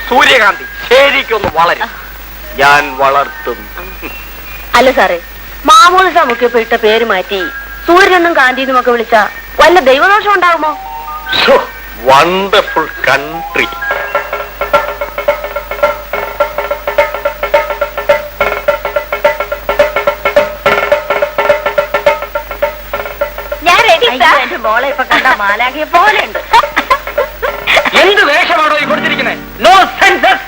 സൂര്യകാന്തി ശരിക്കൊന്ന് വളരും. ഞാൻ വളർത്തും. അല്ല സാറേ, മാമൂൽ സാമൊക്കെ ഇട്ട പേര് മാറ്റി സൂര്യനെന്നും കാന്തിന്നും ഒക്കെ വിളിച്ച വല്ല ദൈവദോഷം ഉണ്ടാകുമോ? Wonderful country. മാലാഖിയെ പോലെയുണ്ട്. എന്ത് വേഷമാണോ ഈ കൊടുത്തിരിക്കുന്നത്? No census.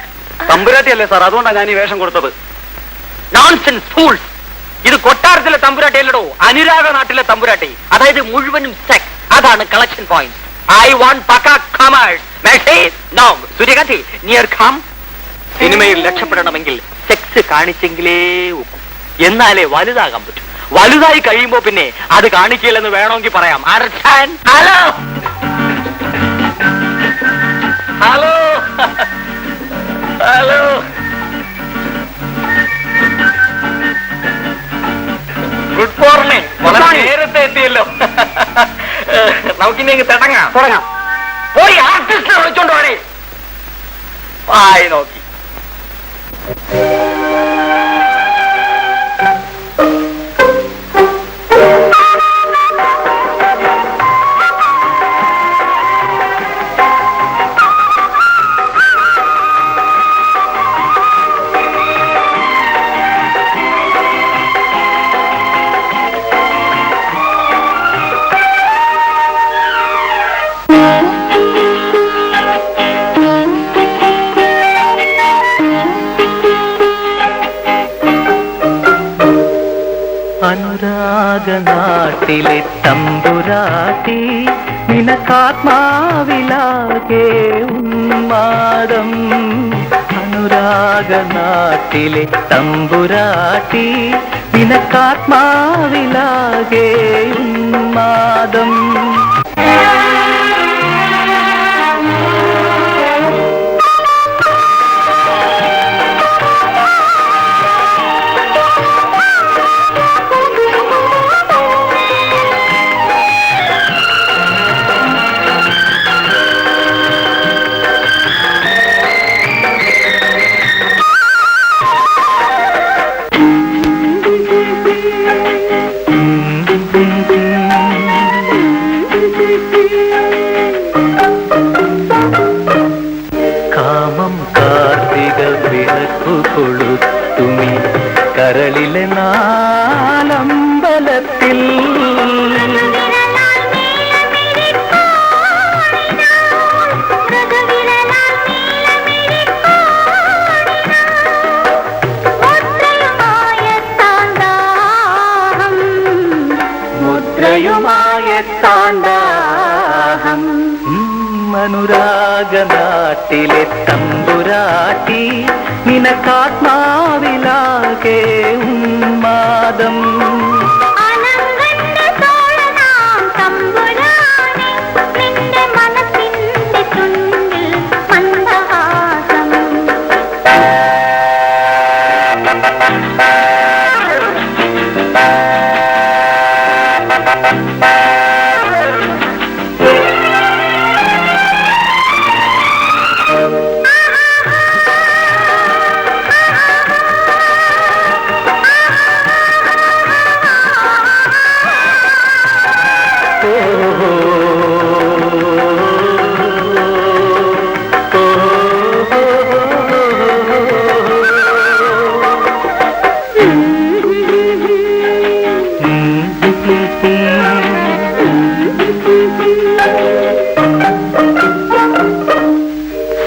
തമ്പുരാട്ടിയല്ലേ സാർ, അതുകൊണ്ടാണ് ഞാൻ ഈ വേഷം കൊടുത്തത്. Nonsense fools. ഇത് കൊട്ടാരത്തിലെ തമ്പുരാട്ടി അല്ലടോ, അനുരാഗ നാട്ടിലെ തമ്പുരാട്ടി. അതായത് മുഴുവനും സെക്സ്. അതാണ് കളക്ഷൻ പോയിന്റ്. ഐ വാണ്ട് പക്ക കമേഴ്സ്. നോ സൂര്യകാന്തി, നിയർ കം. സിനിമയിൽ രക്ഷപ്പെടണമെങ്കിൽ സെക്സ് കാണിച്ചെങ്കിലേ ഒക്കും. എന്നാലേ വലുതാകാൻ പറ്റും. വലുതായി കഴിയുമ്പോ പിന്നെ അത് കാണിക്കില്ലെന്ന് വേണമെങ്കിൽ പറയാം. Hello hello hello. Good morning. വളരെ നേരത്തെ എത്തിയല്ലോ. നമുക്കിനി തുടങ്ങാം. പോയി ആർട്ടിസ്റ്റിനെ വിളിച്ചോണ്ട് പോണേ. ആയി നോക്കി. അനുരാഗനാട്ടിലെ തമ്പുരാട്ടി നിനക്കാത്മാവിലാകെ ഉന്മാദം. അനുരാഗനാട്ടിലെ തമ്പുരാട്ടി നിനക്കാത്മാവിലാകെ ഉന്മാദം. കാമം കാർത്തിക വിളക്കു കൊളുത്തുമി കരളിലെ നാലമ്പലത്തിൽ. മുദ്രയുമായ താണ്ഡാഹം. അനുരാഗനാട്ടിലെ തമ്പുരാട്ടി നിനക്കാത്മാവിലാകെ ഉന്മാദം.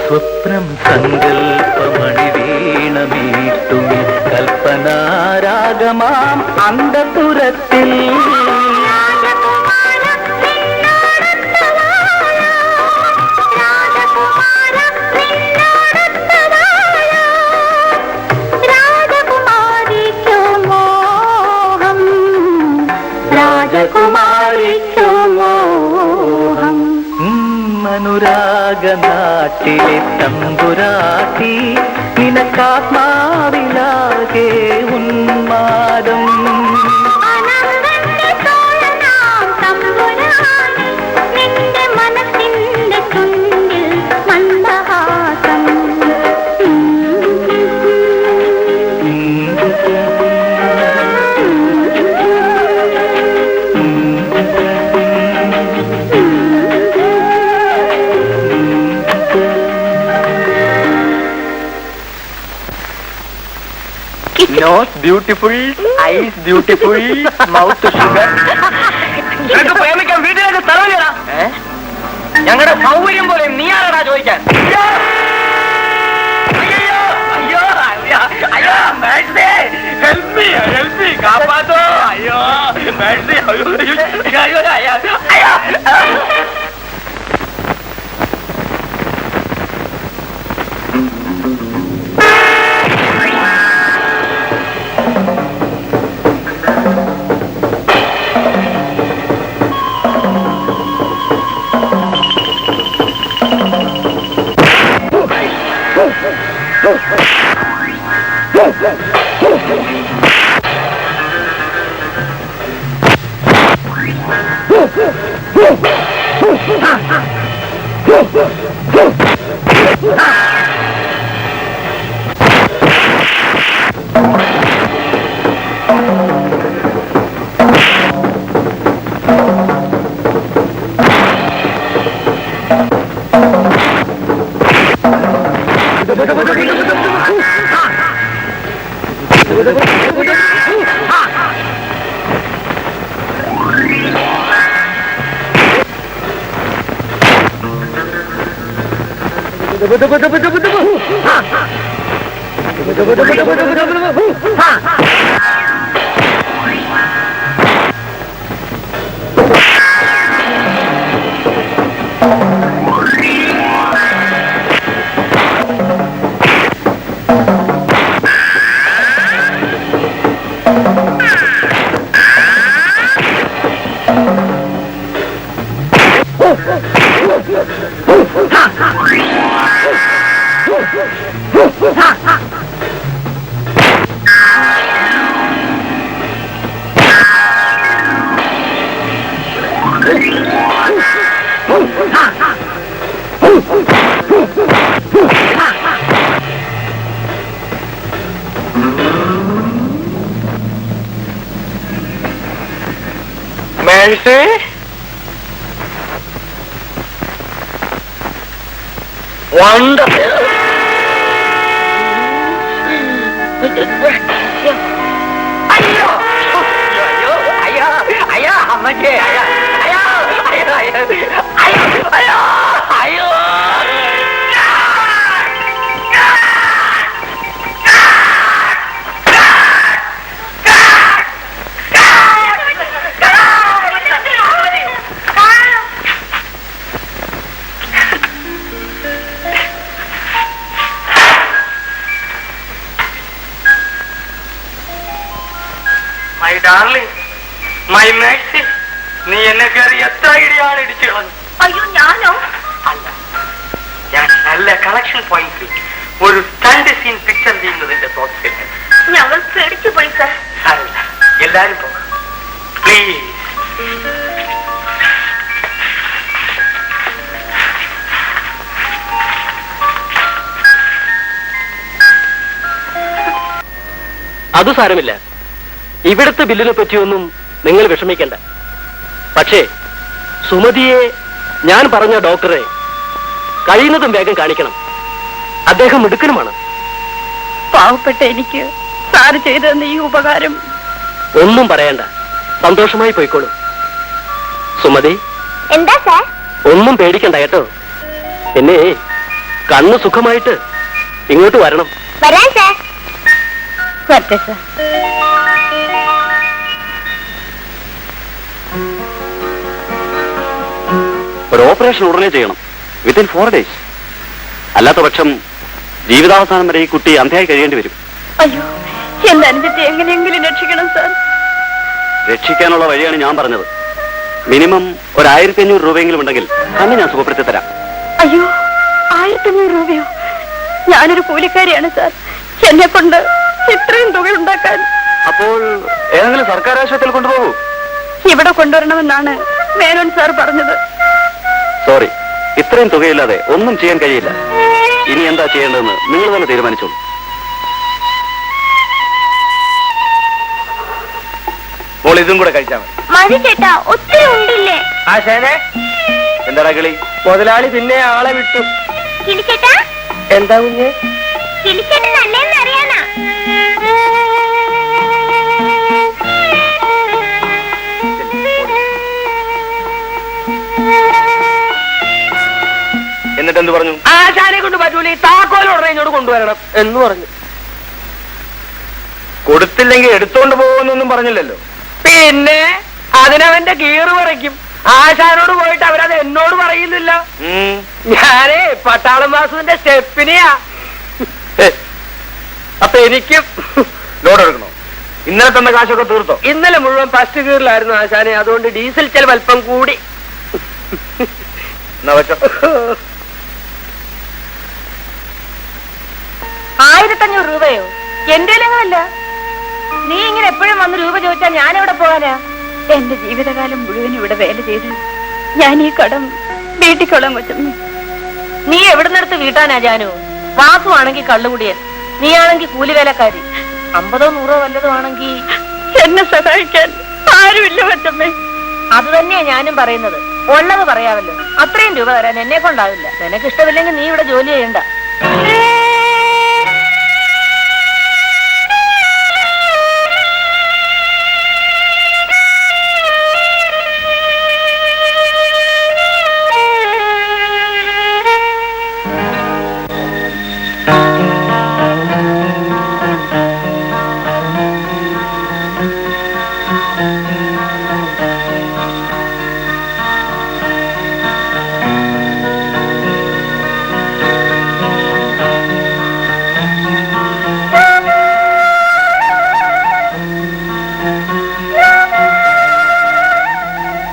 സ്വപ്നം സങ്കൽപ്പമണി വീണമീട്ടുമി കൽപ്പനാരാഗമാം അന്തപുരത്തിൽ. രാജകുമാരിക്കോ മോഹം. അനുരാഗനാട്ടിലെ തമ്പുരാട്ടി നിനക്കാത്മാവിലാകെ ഉന്മാദം. Nose beautiful, eyes beautiful, mouth sugar. പ്രേമിക്കാൻ വീട്ടിലേക്ക് സ്ഥലമില്ലടാ. ഞങ്ങളുടെ സൗകര്യം പോലെ നീ ആരാടാ ചോദിക്കാൻ? കാപ്പാത്തോ അയ്യോ മൈ ഡാർലിംഗ്, മൈ മാക്സി, നീ എന്നെ കയറി എത്ര ഇടിയാണ് ഇടിച്ചു കളഞ്ഞു. അയ്യോ ഞാനോ? അല്ല, ഞാൻ നല്ല കളക്ഷൻ പോയിന്റ് ഒരു സ്റ്റണ്ട് സീൻ പിക്ചർ ചെയ്യുന്നതിന്റെ തോട്ട്സിൽ ഞങ്ങൾ പേടിച്ചു പോയി സാർ. സാരമില്ല, എല്ലാരും പോകാം പ്ലീസ്. അത് സാരമില്ല. ഇവിടുത്തെ ബില്ലിനെ പറ്റിയൊന്നും നിങ്ങൾ വിഷമിക്കണ്ട. പക്ഷേ സുമതിയെ ഞാൻ പറഞ്ഞ ഡോക്ടറെ കഴിയുന്നതും വേഗം കാണിക്കണം. അദ്ദേഹം മിടുക്കനുമാണ്. പാവപ്പെട്ട എനിക്ക് സാറ് ചെയ്തെന്ന ഈ ഉപകാരം ഒന്നും പറയണ്ട, സന്തോഷമായി പോയിക്കോളൂ. സുമതി, എന്താ സാർ? ഒന്നും പേടിക്കണ്ട കേട്ടോ. പിന്നെ കണ്ണ് സുഖമായിട്ട് ഇങ്ങോട്ട് വരണം. വരാൻ സാർ. വരട്ടെ സാർ. ഒരു ഓപ്പറേഷൻ ഉടനെ ചെയ്യണം, വിത്തിൻ 4 days. അല്ലാത്ത പക്ഷം ജീവിതാവസാനം വരെ ഈ കുട്ടി അന്ധയായി കഴിയേണ്ടി വരും. അയ്യോ, എന്റെ അനുജത്തെ എങ്ങനെയെങ്കിലും രക്ഷിക്കണം സാർ. രക്ഷിക്കാനുള്ള വഴിയാണ് ഞാൻ പറഞ്ഞത്. മിനിമം 1500 രൂപയെങ്കിലും ഉണ്ടെങ്കിൽ തന്നെ ഞാൻ സുഖപ്പെടുത്തി തരാം. അയ്യോ, 1500 രൂപയോ? ഞാനൊരു കൂലിക്കാരിയാണ് സാർ. എന്നെ കൊണ്ട് ഇത്രയും തുക ഉണ്ടാക്കാൻ. അപ്പോൾ ഏതെങ്കിലും സർക്കാർ ആശുപത്രിയിൽ കൊണ്ടുപോകൂ. ഇവിടെ കൊണ്ടുവരണമെന്നാണ് മേനോൻ സാർ പറഞ്ഞത്. സോറി, ഇത്രയും തുകയില്ലാതെ ഒന്നും ചെയ്യാൻ കഴിയില്ല. ഇനി എന്താ ചെയ്യേണ്ടതെന്ന് നിങ്ങൾ തന്നെ തീരുമാനിച്ചോളൂ. മോൾ ഇതും കൂടെ കഴിച്ചാൽ മതി ചേട്ടാ, ഒത്തിരി ഉണ്ടില്ലേ? ആശാനെ, എന്താടാ കളി? മുതലാളി പിന്നെ ആളെ വിട്ടു. കിളിച്ചേട്ടാ, എന്താ കുഞ്ഞ്? കിളിച്ചേട്ടൻ നല്ലേന്ന് അറിയാനാ. ആശാനെ കൊണ്ട് പറ്റൂല, ഈ താക്കോലോടെ ഇങ്ങോട്ട് കൊണ്ടുവരണം എന്ന് പറഞ്ഞു. കൊടുത്തില്ലെങ്കിൽ എടുത്തോണ്ട് പോകുമെന്നൊന്നും പറഞ്ഞില്ലല്ലോ. പിന്നെ അതിനവന്റെ ഗീറ് പറയ്ക്കും. ആശാനോട് പോയിട്ട് അവരത് എന്നോട് പറയുന്നില്ല. ഞാനേ പട്ടാളം വാസുവിന്റെ സ്റ്റെപ്പിനെയാ. അപ്പൊ എനിക്കും ലോഡ് എടുക്കണോ? ഇന്നലെ തന്ന കാശൊക്കെ തീർത്തോ? ഇന്നലെ മുഴുവൻ ഫസ്റ്റ് ഗീറിലായിരുന്നു ആശാനെ, അതുകൊണ്ട് ഡീസൽ ചെലവ് അല്പം കൂടി. എന്നാ വെച്ചോ. 1500 രൂപയോ? എന്റെ അല്ല. നീ ഇങ്ങനെ എപ്പോഴും വന്ന് രൂപ ചോദിച്ചാൽ ഞാൻ എവിടെ പോകാനാ? എന്റെ ജീവിതകാലം മുഴുവൻ ഇവിടെ വേല ചെയ്ത് ഞാൻ ഈ കടം വീട്ടിക്കൊള്ളാൻ കൊച്ചമ്മ. നീ എവിടുന്നെടുത്ത് വീട്ടാനാ ജാനു? വാസുവാണെങ്കിൽ കള്ളുകുടിയൻ, നീയാണെങ്കിൽ കൂലിവേലക്കാരി. 50 100 വല്ലതും ആണെങ്കിൽ എന്നെ സഹായിക്കാൻ ആരുമില്ല കൊച്ചമ്മേ. അത് തന്നെയാ ഞാനും പറയുന്നത്. ഉള്ളത് പറയാമല്ലോ. അത്രയും രൂപ തരാൻ എന്നെ കൊണ്ടാവില്ല. നിനക്ക് ഇഷ്ടമില്ലെങ്കിൽ നീ ഇവിടെ ജോലി ചെയ്യണ്ട.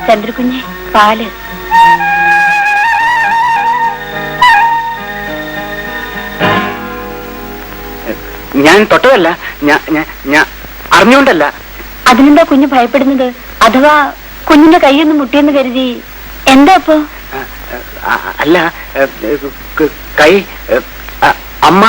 ചന്ദ്രകുഞ്ഞെ, പാല്. ഞാൻ തൊട്ടതല്ല, ഞാൻ അറിഞ്ഞുകൊണ്ടല്ല. അതിനെന്താ കുഞ്ഞ് ഭയപ്പെടുന്നത്? അഥവാ കുഞ്ഞിന്റെ കൈയൊന്ന് മുട്ടിയെന്ന് കരുതി എന്താ ഇപ്പോ? അല്ല, കൈ അമ്മ.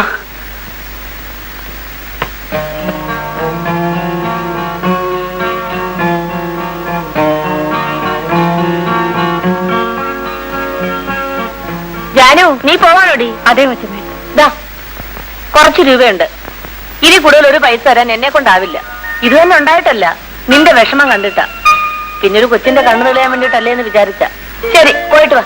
ജാനു, നീ പോവാനോടി? അതേ കൊച്ചമ്മേ. ദാ കുറച്ച് രൂപയുണ്ട്. ഇനി കൂടുതൽ ഒരു പൈസ തരാൻ എന്നെ കൊണ്ടാവില്ല. ഇത് തന്നെ ഉണ്ടായിട്ടല്ല, നിന്റെ വിഷമം കണ്ടിട്ടാ. പിന്നൊരു കൊച്ചിന്റെ കണ്ണു തെളിയാൻ വേണ്ടിട്ടല്ലേ എന്ന് വിചാരിച്ച. ശരി, പോയിട്ട് വാ.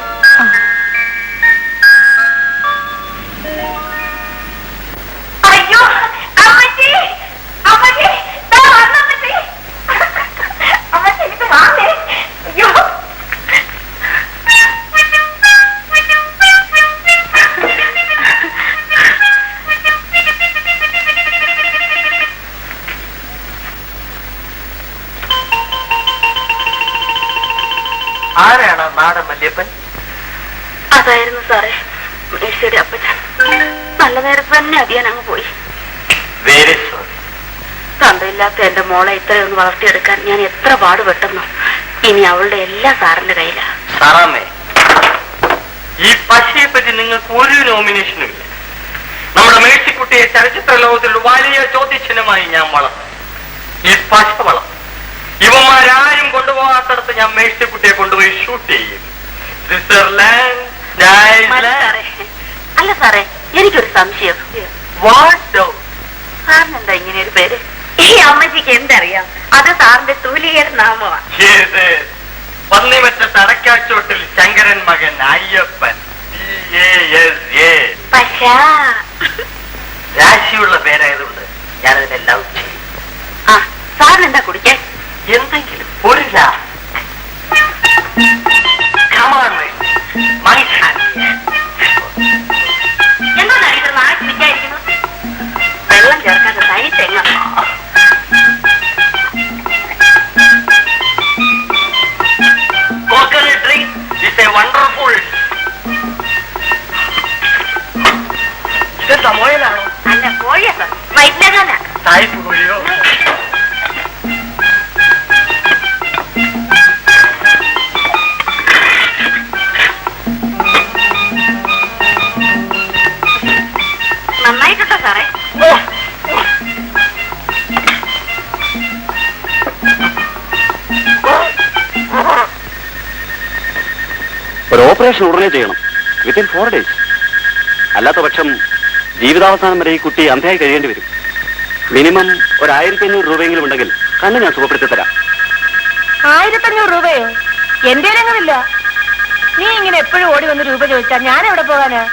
ആരാണ് നാടൻ മല്യപ്പൻ? അതായിരുന്നു സാറേ മേഴ്സിയുടെ അപ്പച്ചൻ. നല്ല നേരത്ത് തന്നെ അടിയാൻ അങ്ങ് പോയി. Very sorry. തന്തയില്ലാത്ത എന്റെ മോളെ ഇത്രയൊന്ന് വളർത്തിയെടുക്കാൻ ഞാൻ എത്ര പാടുപെട്ടെന്നോ. ഇനി അവളുടെ എല്ലാ സാറിന്റെ കയ്യിലാ. സാറാമ്മേ, ഈ പശയെ പറ്റി നിങ്ങൾക്ക് ഒരു നോമിനേഷനും ഇല്ല. നമ്മുടെ മേഴ്സിക്കുട്ടിയെ ചലച്ചിത്ര ലോകത്തിൽ വലിയ ചോദ്യചിഹ്നമായി ഞാൻ വളർത്തും. ഈ പശ വളർത്തും. ഇവന്മാരാരും കൊണ്ടുപോകാത്തടത്ത് ഞാൻ മേഴ്സിക്കുട്ടിയെ കൊണ്ടുപോയി ഷൂട്ട് ചെയ്യും. സ്വിറ്റ്സർലാൻഡ്. അല്ല സാറേ, എനിക്കൊരു സംശയം. സാറിന് എന്താ ഇങ്ങനെ ഒരു പേര്? ഈ അമ്മച്ചിക്ക് എന്തറിയാം? അത് സാറിന്റെ തൂലികയുടെ നാമമാണ്. പന്നിമറ്റ തടക്കാച്ചോട്ടിൽ ശങ്കരൻ മകൻ അയ്യപ്പൻ. രാശിയുള്ള പേരായതുകൊണ്ട് ഞാനതിനെ ലവ് ചെയ്യും. ആ, സാറിന് എന്താ കുടിക്കാൻ? എന്തെങ്കിലും ഒരു എന്താണ് ഇത് നാളെ വിചാരിക്കുന്നു? വെള്ളം ചേർക്കാതെ തനി തെങ്ങ. coconut drink is a wonderful. ഇതെന്താ മോയലാണോ? അല്ല, കോഴിയാ സാർ. വൈദ്യനാ സായിപ്പ് കോഴിയോ? നന്നായിട്ടുണ്ടോ സാറേ? ഒരു ഓപ്പറേഷൻ ഉടനെ ചെയ്യണം, വിത്തിൻ 4 days. അല്ലാത്ത പക്ഷം ജീവിതാവസാനം വരെ ഈ കുട്ടി അന്ധയായി കഴിയേണ്ടി വരും. മിനിമം ഒരു 1500 രൂപയെങ്കിലും ഉണ്ടെങ്കിൽ കണ്ണ് ഞാൻ സുഖപ്പെടുത്തി തരാം. 1500 രൂപയോ? എന്റെ ഇല്ല. നീ ഇങ്ങനെ എപ്പോഴും ഓടി വന്ന് രൂപ ചോദിച്ചാൽ ഞാൻ എവിടെ പോകാനാ?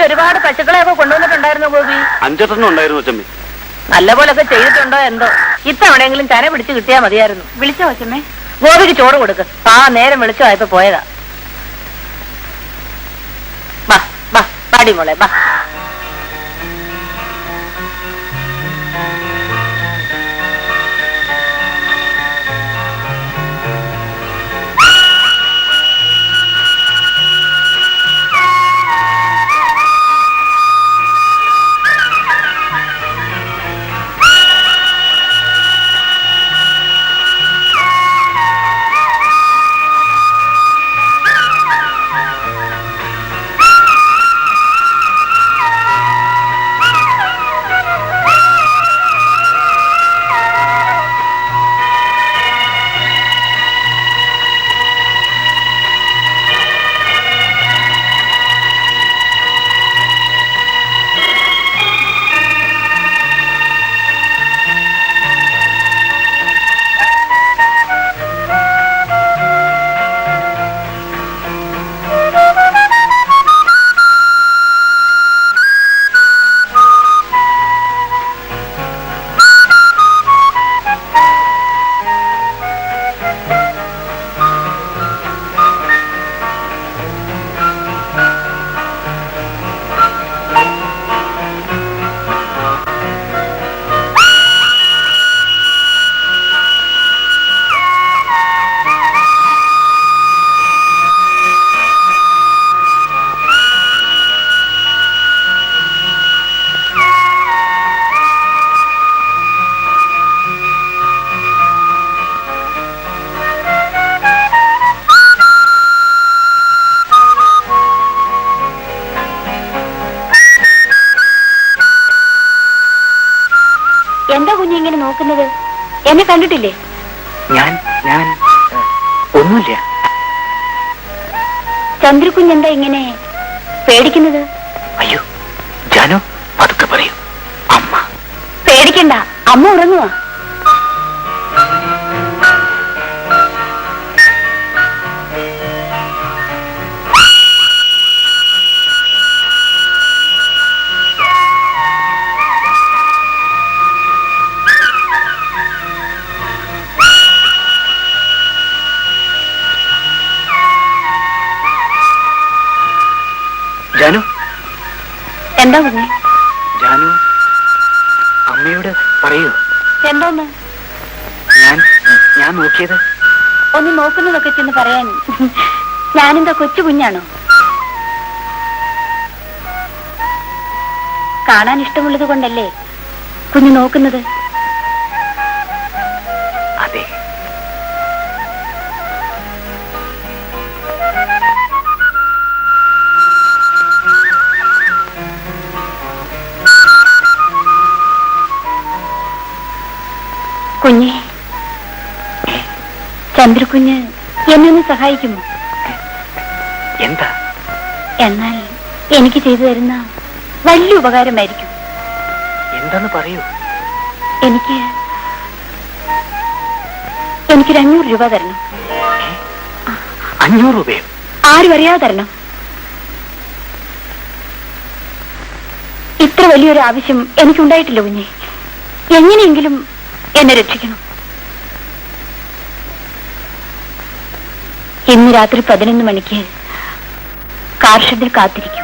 ഒരുപാട് പശുക്കളെയൊക്കെ കൊണ്ടുവന്നിട്ടുണ്ടായിരുന്നു ഗോപി. 5 ഉണ്ടായിരുന്നു അച്ചമ്മേ. നല്ല പോലൊക്കെ ചെയ്തിട്ടുണ്ടോ എന്തോ. ഇത്തവണെങ്കിലും ചന പിടിച്ച് കിട്ടിയാ മതിയായിരുന്നു. വിളിച്ചോ അച്ഛമ്മേ? ഗോപിക്ക് ചോറ് കൊടുക്ക്. നേരം വിളിച്ചോ പോയതാ. ബാ ബാ പാടി മോളെ ബാ. എന്താ കുഞ്ഞ് ഇങ്ങനെ നോക്കുന്നത്? എന്നെ കണ്ടിട്ടില്ലേ? ഞാൻ ഒന്നുമില്ല. ചന്ദ്രകുഞ്ഞ് എന്താ ഇങ്ങനെ പേടിക്കുന്നത്? അയ്യോ ജാനു, പതുക്കെ പറയൂ. അമ്മ പേടിക്കണ്ട, അമ്മ ഉറങ്ങുവാ. ജാനു, എന്താ കുഞ്ഞെ? ജാനു അമ്മയോട് പറയൂ. എന്തോന്ന്? ഞാൻ നോക്കിയത്. ഒന്ന് നോക്കുന്നതൊക്കെ ചെന്ന് പറയാൻ ഞാനെന്താ കൊച്ചു കുഞ്ഞാണോ? കാണാൻ ഇഷ്ടമുള്ളത് കൊണ്ടല്ലേ കുഞ്ഞ് നോക്കുന്നത്? അതെ. കുഞ്ഞെ, ചന്ദ്രകുഞ്ഞ് എന്നെ ഒന്ന് സഹായിക്കുമോ? എന്താ? എന്നാൽ എനിക്ക് ചെയ്തു തരുന്ന വലിയ ഉപകാരമായിരിക്കും. എന്താന്ന് പറയൂ. എനിക്കൊരു 500 രൂപ തരണം. 500 രൂപയോ? ആരും അറിയാതെ തരണം. ഇത്ര വലിയൊരു ആവശ്യം എനിക്കുണ്ടായിട്ടില്ല കുഞ്ഞെ. എങ്ങനെയെങ്കിലും എന്നെ രക്ഷിക്കണം. ഇന്ന് രാത്രി 11 മണിക്ക് കാർ ഷെഡിൽ കാത്തിരിക്കും.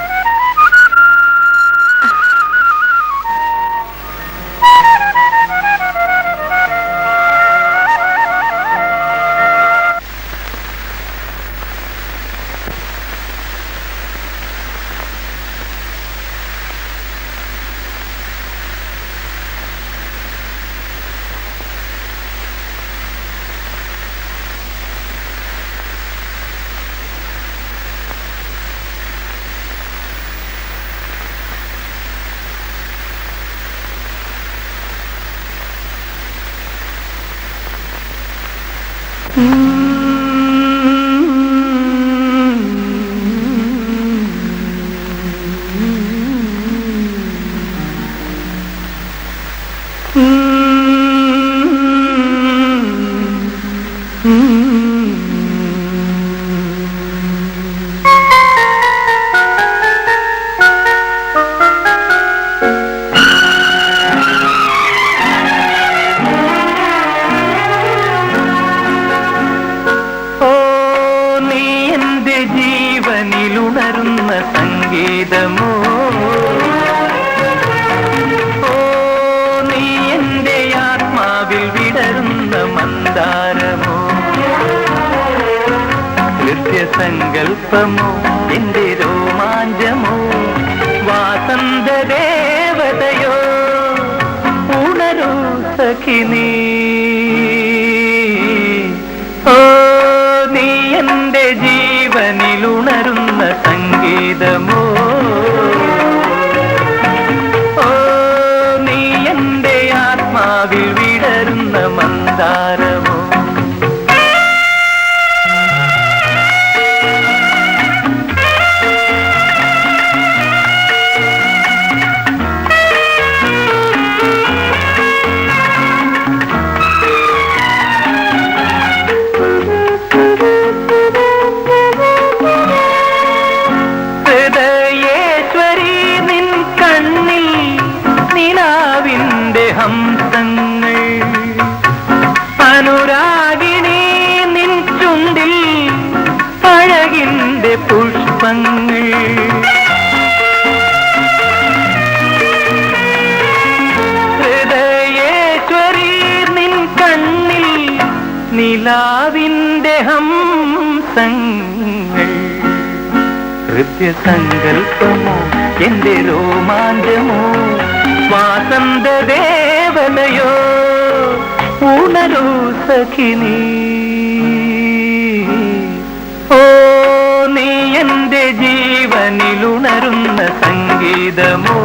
സങ്കൽപ്പമോ എന്റെ രോമാഞ്ചമോ വാസന്ത ദേവതയോ ഉണരൂ സഖിനീ ഓ നീ എന്റെ ജീവനിലുണരുന്ന സംഗീതമോ ഓ നീ എന്റെ ആത്മാവിൽ വിടരുന്ന മന്ദാരമോ ഹംസങ്ങൾ അനുരാഗിണി നിൻ ചുണ്ടിൽ അഴകിന്റെ പുഷ്പങ്ങൾ ഹൃദയേശ്വരി നിൻ കണ്ണിൽ നിലാവിന്റെ ഹംസങ്ങൾ ഹൃദയസങ്കൽപ്പമോ എന്റെ രോമാഞ്ചമോ വാസന്ത ദേവതയോ ഉണരൂ സഖിനീ ഓ നീ എന്റെ ജീവനിലുണരുന്ന സംഗീതമോ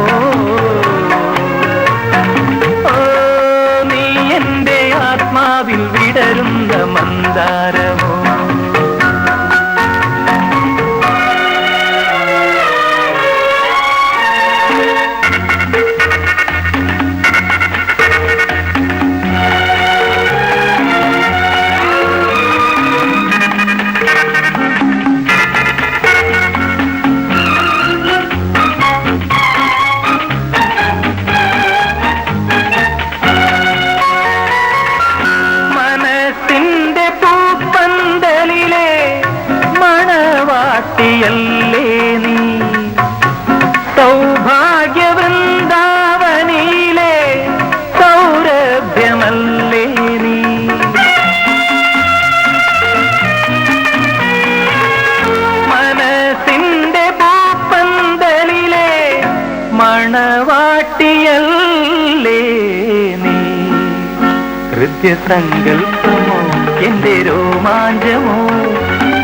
ഓ നീ എന്റെ ആത്മാവിൽ വിടരുന്ന മന്ദാരമോ യല്ലേ നീ സൗഭാഗ്യവൃന്ദാവനിയിലെ സൗരഭ്യമല്ലേ നീ മനസ്സിന്റെ പൂപ്പന്തലിലെ മണവാട്ടിയല്ലേ നീ ഹൃദയസങ്കൽപ്പമോ എന്റെ രോമാഞ്ചമോ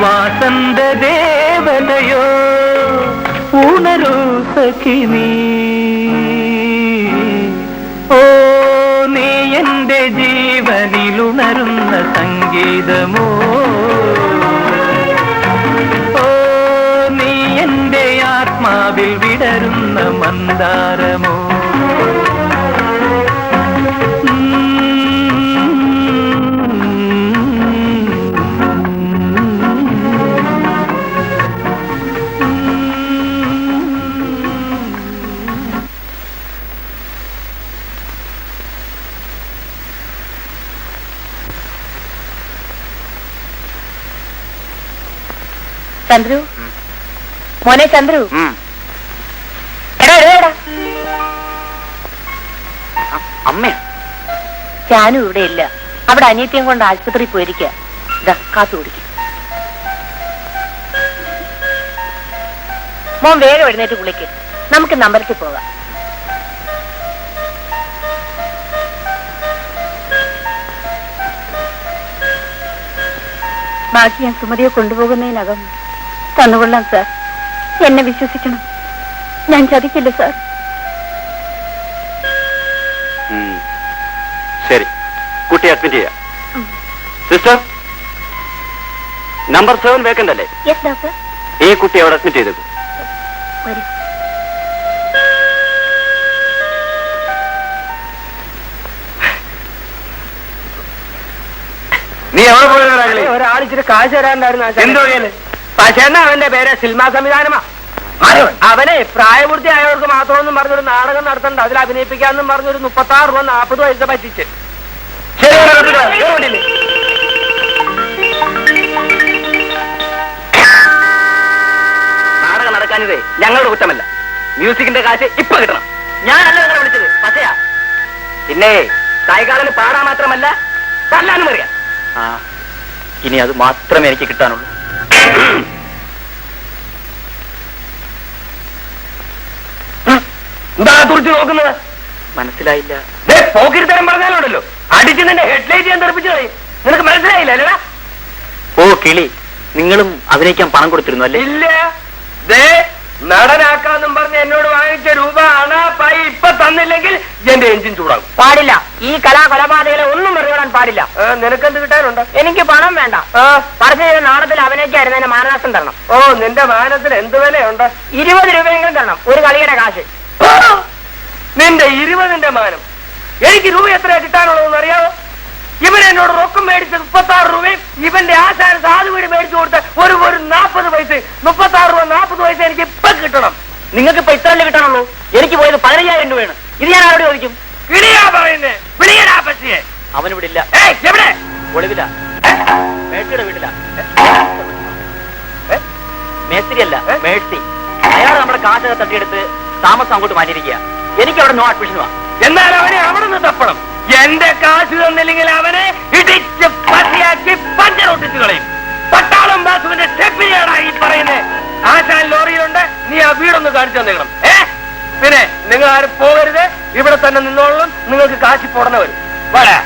വാസന്ത ദേവതയോ ഉണരൂ സഖിനീ ഓ നീ എന്റെ ജീവനിലുണരുന്ന സംഗീതമോ ഓ നീ എന്റെ ആത്മാവിൽ വിടരുന്ന മന്ദാരമോ ചന്ദ്രു മോനെ ചന്ദ്രു എടാ എടാ അമ്മ ഞാനും ഇവിടെ ഇല്ല അവിടെ അനിയത്തിയും കൊണ്ട് ആശുപത്രിയിൽ പോയിരിക്കുക ഇതാ കാത്തു കുടിക്കും മോൻ വേഗം എഴുന്നേറ്റ് കുളിക്ക് നമുക്ക് അമ്പലത്തിൽ പോകാം ബാക്കി ഞാൻ സുമതിയെ കൊണ്ടുപോകുന്നതിനകം തന്നുകൊള്ളാം സാർ എന്നെ വിശ്വസിക്കണം ഞാൻ ചതിക്കില്ല സാർ ശരി കുട്ടി അഡ്മിറ്റ് ചെയ്യാം സിസ്റ്റർ നമ്പർ 7 വേക്കന്റ് അല്ലേ യെസ് ഡോക്ടർ ഈ കുട്ടി അവിടെ അഡ്മിറ്റ് ചെയ്തേക്കും വരൂ നീ എവിടെ പോയതാ ഒരാളിച്ചിട്ട് കാശ് തരാണ്ടായിരുന്നു എന്തോ പക്ഷേ അവന്റെ പേര് സിനിമാ സംവിധാനമാ അവനെ പ്രായപൂർത്തിയായവർക്ക് മാത്രമൊന്നും പറഞ്ഞൊരു നാടകം നടത്തണ്ട അതിൽ അഭിനയിപ്പിക്കാന്നും പറഞ്ഞൊരു 36 രൂപ 40 പൈസ പറ്റിച്ച് നാടകം നടക്കാനിതേ ഞങ്ങളുടെ കുറ്റമല്ല മ്യൂസിക്കിന്റെ കാശ് ഇപ്പൊ കിട്ടണം ഞാനല്ല നിങ്ങളെ വിളിച്ചത് പച്ചയാ പിന്നെ സായിക്കാലന് പാടാൻ മാത്രമല്ല തല്ലാനും അറിയാം ഇനി അത് മാത്രമേ എനിക്ക് കിട്ടാനുള്ളൂ എന്താ തുറച്ചു നോക്കുന്നത്? മനസ്സിലായില്ല. പോക്കിരിത്തരം പറഞ്ഞാലുണ്ടല്ലോ അടിച്ച് നിന്റെ ഹെഡ്ലൈറ്റ് ഞാൻ തെറിപ്പിച്ചു കളയും. നിനക്ക് മനസ്സിലായില്ല അല്ലടാ? ഓ കിളി, നിങ്ങളും അഭിനയിക്കാൻ പണം കൊടുത്തിരുന്നു അല്ലേ? ഇല്ല. ദേ നടനാക്കാന്നും പറഞ്ഞ് എന്നോട് വാങ്ങിച്ച രൂപ അണാപ്പായി ഇപ്പൊ തന്നില്ലെങ്കിൽ എന്റെ എഞ്ചിൻ ചൂടാകും. പാടില്ല. ഈ കലാകൊലപാതകളെ ഒന്നും വെറുതെ പാടില്ല. നിനക്കെന്ത് കിട്ടാനുണ്ട്? എനിക്ക് പണം വേണ്ട. പറഞ്ഞു ചെയ്ത നാടകത്തിൽ അഭിനയിച്ചായിരുന്നു എന്നെ മാനനാശം തരണം. ഓ, നിന്റെ മാനത്തിന് എന്ത് വിലയുണ്ട്? 20 രൂപയെങ്കിലും തരണം, ഒരു കളിയുടെ കാശ്. നിന്റെ 20ന്റെ മാനം എനിക്ക് രൂപ എത്രയാ കിട്ടാനുള്ളതെന്ന് അറിയാവോ? ഇവൻ എന്നോട് റൊക്കം മേടിച്ച 36 രൂപയും ഇവന്റെ ആശാന സാധു വീട് മേടിച്ചു കൊടുത്ത ഒരു 40 പൈസ, 36 രൂപ 40 പൈസ എനിക്ക് ഇപ്പൊ കിട്ടണം. നിങ്ങൾക്ക് ഇപ്പൊ ഇത്രല്ലേ കിട്ടാനുള്ളൂ? എനിക്ക് പോയത് 15,000 രൂപയാണ്. ഇത് ഞാൻ ആരോട് ചോദിക്കും? കിളിയാ പറയുന്നേ, വിളിയടാ പശിയെ. അവനിവിടെ ഇല്ല. എവിടെ? ഒളിവില, മേഴ്സിയുടെ വീട്ടില. മേസ്തിരിയല്ല, മേഴ്സി. അയാൾ നമ്മുടെ കാശൊക്കെ തട്ടിയെടുത്ത് താമസം അങ്ങോട്ട് മാറ്റിയിരിക്കുക. എനിക്ക് അവിടെ നോ അഡ്മിഷനുവാ. എന്നാൽ അവനെ അവിടെ നിന്ന് തപ്പണം. എന്റെ കാശ് തന്നില്ലെങ്കിൽ അവനെ ഇടിച്ച് പശയാക്കി പഞ്ചറൊട്ടിച്ചു കളയും. പട്ടാളം ബാസുവിന്റെ സ്റ്റെപ്പിനെയാടാ ഈ പറയുന്നത്. ആശാൻ ലോറിയിലുണ്ട്, നീ ആ വീടൊന്ന് കാണിച്ചു തന്നേക്കണം. പിന്നെ നിങ്ങൾ ആരും പോകരുത്, ഇവിടെ തന്നെ നിന്നോളും. നിങ്ങൾക്ക് കാശി പോടണ വരും. വാടാ.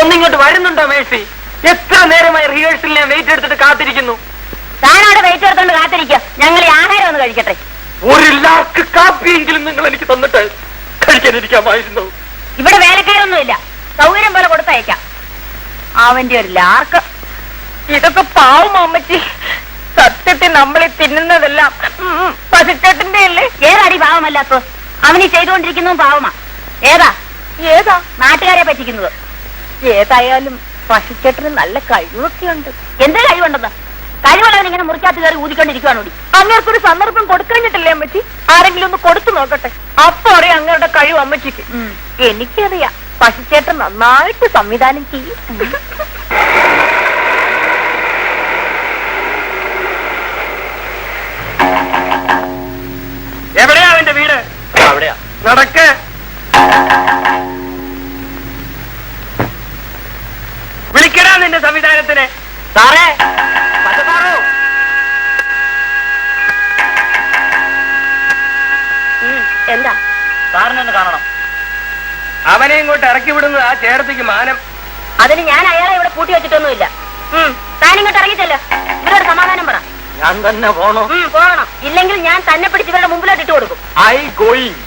ഒന്നിങ്ങോട്ട് വരുന്നുണ്ടോ മേഴ്സി? എത്ര നേരമായി റിഹേഴ്സലിൽ ഞാൻ വെയിറ്റ് എടുത്തിട്ട് കാത്തിരിക്കുന്നു. താനവിടെ വെയിറ്റ് എടുത്തോണ്ട് കാത്തിരിക്കുക. ഞങ്ങൾ ഈ ആഹാരം ഒന്ന് കഴിക്കട്ടെ. ഒരു ലാക്ക് കാപ്പിയെങ്കിലും നിങ്ങൾ എനിക്ക് തന്നിട്ട് കഴിക്കാനിരിക്കാമായിരുന്നു. ഇവിടെ വേലക്കാരൊന്നുമില്ല, സൗകര്യം പോലെ കൊടുത്തയക്കാം. അവന്റെ ഒരു ലാർക്ക്. ഇതൊക്കെ പാവം അമ്മച്ചി. സത്യത്തിൽ നമ്മളീ തിന്നുന്നതെല്ലാം പശുച്ചേട്ടന്റെ അല്ലേ? ഏതാടി പാവമല്ലാത്തോ? അവനീ ചെയ്തുകൊണ്ടിരിക്കുന്നതും പാവമാ. ഏതാ നാട്ടുകാരെ പറ്റിക്കുന്നത്? ഏതായാലും പശുച്ചേട്ടന് നല്ല കഴിവൊക്കെ ഉണ്ട്. എന്ത് കഴിവുണ്ടെന്ന്? കഴിവുള്ളവൻ ഇങ്ങനെ മുറിക്കാത്ത കയറി ഊതിക്കൊണ്ടിരിക്കുവാണോടി? അങ്ങേർക്കൊരു സന്ദർഭം കൊടുക്കഴിഞ്ഞിട്ടില്ലേ അമ്മച്ചി? ആരെങ്കിലും ഒന്ന് കൊടുത്തു നോക്കട്ടെ, അപ്പൊ അറിയാം അങ്ങയുടെ കഴിവ് അമ്മച്ചിക്ക്. എനിക്കറിയാം, പശുച്ചേട്ടൻ നന്നായിട്ട് സംവിധാനം ചെയ്യും. എവിടെയാ അവന്റെ വീട്? അവിടെയാ. നടക്ക്. വിളിക്കടാ നിന്റെ സംവിധാനത്തിന്. സാറേ, എന്താ? സാറിനൊന്ന് കാണണം. അവനെ ഇങ്ങോട്ട് ഇറക്കി വിടുന്നത് ആ ചേർത്തിക്ക് മാനം. അതിന് ഞാൻ അയാളെ ഇവിടെ പൂട്ടി വെച്ചിട്ടൊന്നുമില്ല. താനിങ്ങോട്ട് ഇറങ്ങിച്ചല്ലോ. ഇവരോട് സമാധാനം പറ. ഞാൻ തന്നെ പോണോ? പോകണം. ഇല്ലെങ്കിൽ ഞാൻ തന്നെ പിടിച്ച് ഇവരുടെ മുമ്പിലോട്ട് ഇട്ട് കൊടുക്കും. I going.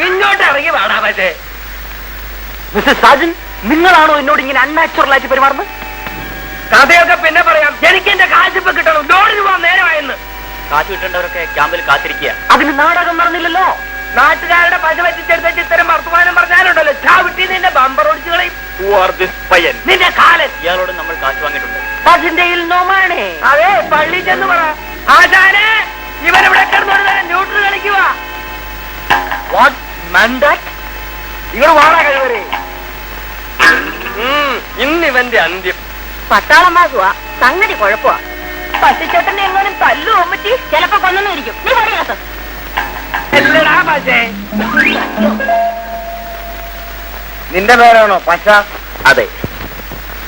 ഇങ്ങോട്ട് ഇറങ്ങി വാടാ പറ്റേ. മിസ്റ്റർ സാജൻ, നിങ്ങളാണോ എന്നോട് ഇങ്ങനെ അൺനാച്ചുറൽ ആയിട്ട് പെരുമാറുന്നത്? കഥയൊക്കെ പിന്നെ പറയാം. എനിക്ക് എന്റെ കാശിപ്പ് കിട്ടണം. ലോഡിന് പോകാൻ നേരമായെന്ന്. കാശ് കിട്ടേണ്ടവരൊക്കെ ക്യാമ്പിൽ കാത്തിരിക്കുക. അതിന് നാടകം നടന്നില്ലല്ലോ. നാട്ടുകാരുടെ പശ പറ്റിച്ചെടുത്ത് ഇത്തരം വർത്തമാനം പറഞ്ഞാലുണ്ടല്ലോ, ചാവിട്ടി നിന്റെ ബമ്പർ ഒടിച്ചു കളയും. നിന്റെ കാലൻ. ഇയാളോട് നമ്മൾ കാശ് വാങ്ങിയിട്ടുണ്ട്. പശിന്റെ നോമാണേ. അതെ, പള്ളി ചെന്ന് പറ. ആശാനെ, ഇവരെവിടെ കിടന്നോട് ന്യൂട്രൽ കളിക്കുക. ഇങ്ങോട്ട് വാടാ കഴിവരെ. ഇന്നിവന്റെ അന്ത്യം. പട്ടാളം മാസുവാ, സംഗതി കുഴപ്പമാ. പശുച്ചേട്ടന്റെ എങ്ങോട്ടും തല്ലു അമ്മച്ചി. ചിലപ്പോ കൊന്നു ഇരിക്കും. നീ പറയാത്ത എല്ലടാ പശേ. നിന്റെ പേരാണോ പശ? അതെ.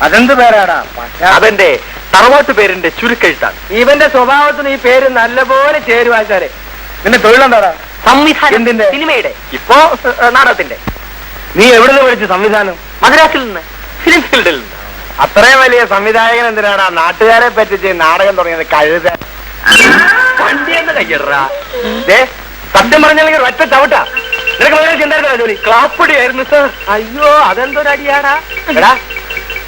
അതെന്ത് പേരാടാ പശ? അതെന്റെ തറവാട്ട് പേരിന്റെ ചുരുക്കെഴുത്താണ്. ഇവന്റെ സ്വഭാവത്തിന് ഈ പേര് നല്ലപോലെ ചേരുവാച്ചാരെ. നിന്റെ തൊഴിലെന്താടാ? സംവിധാനം. എന്തിന്റെ? സിനിമയുടെ. ഇപ്പോ നാടകത്തിന്റെ. നീ എവിടെ നിന്ന് പഠിച്ചു സംവിധാനം? മദ്രാസിൽ നിന്ന്, ഫിലിം ഫീൽഡിൽ നിന്ന്. അത്രയും വലിയ സംവിധായകൻ എന്തിനാടാ നാട്ടുകാരെ പറ്റിച്ച് നാടകം തുടങ്ങിയത്? കഴുത വണ്ടിയെന്ന് കയ്യറാ. സത്യം പറഞ്ഞില്ലെങ്കിൽ ഒറ്റ ചവിട്ടാ. നിനക്ക് വളരെ ചിന്തായിരുന്നു ജോലി. ക്ലാപ്പടിയായിരുന്നു സാർ. അയ്യോ, അതെന്തൊരു അടിയാടാ. എടാ,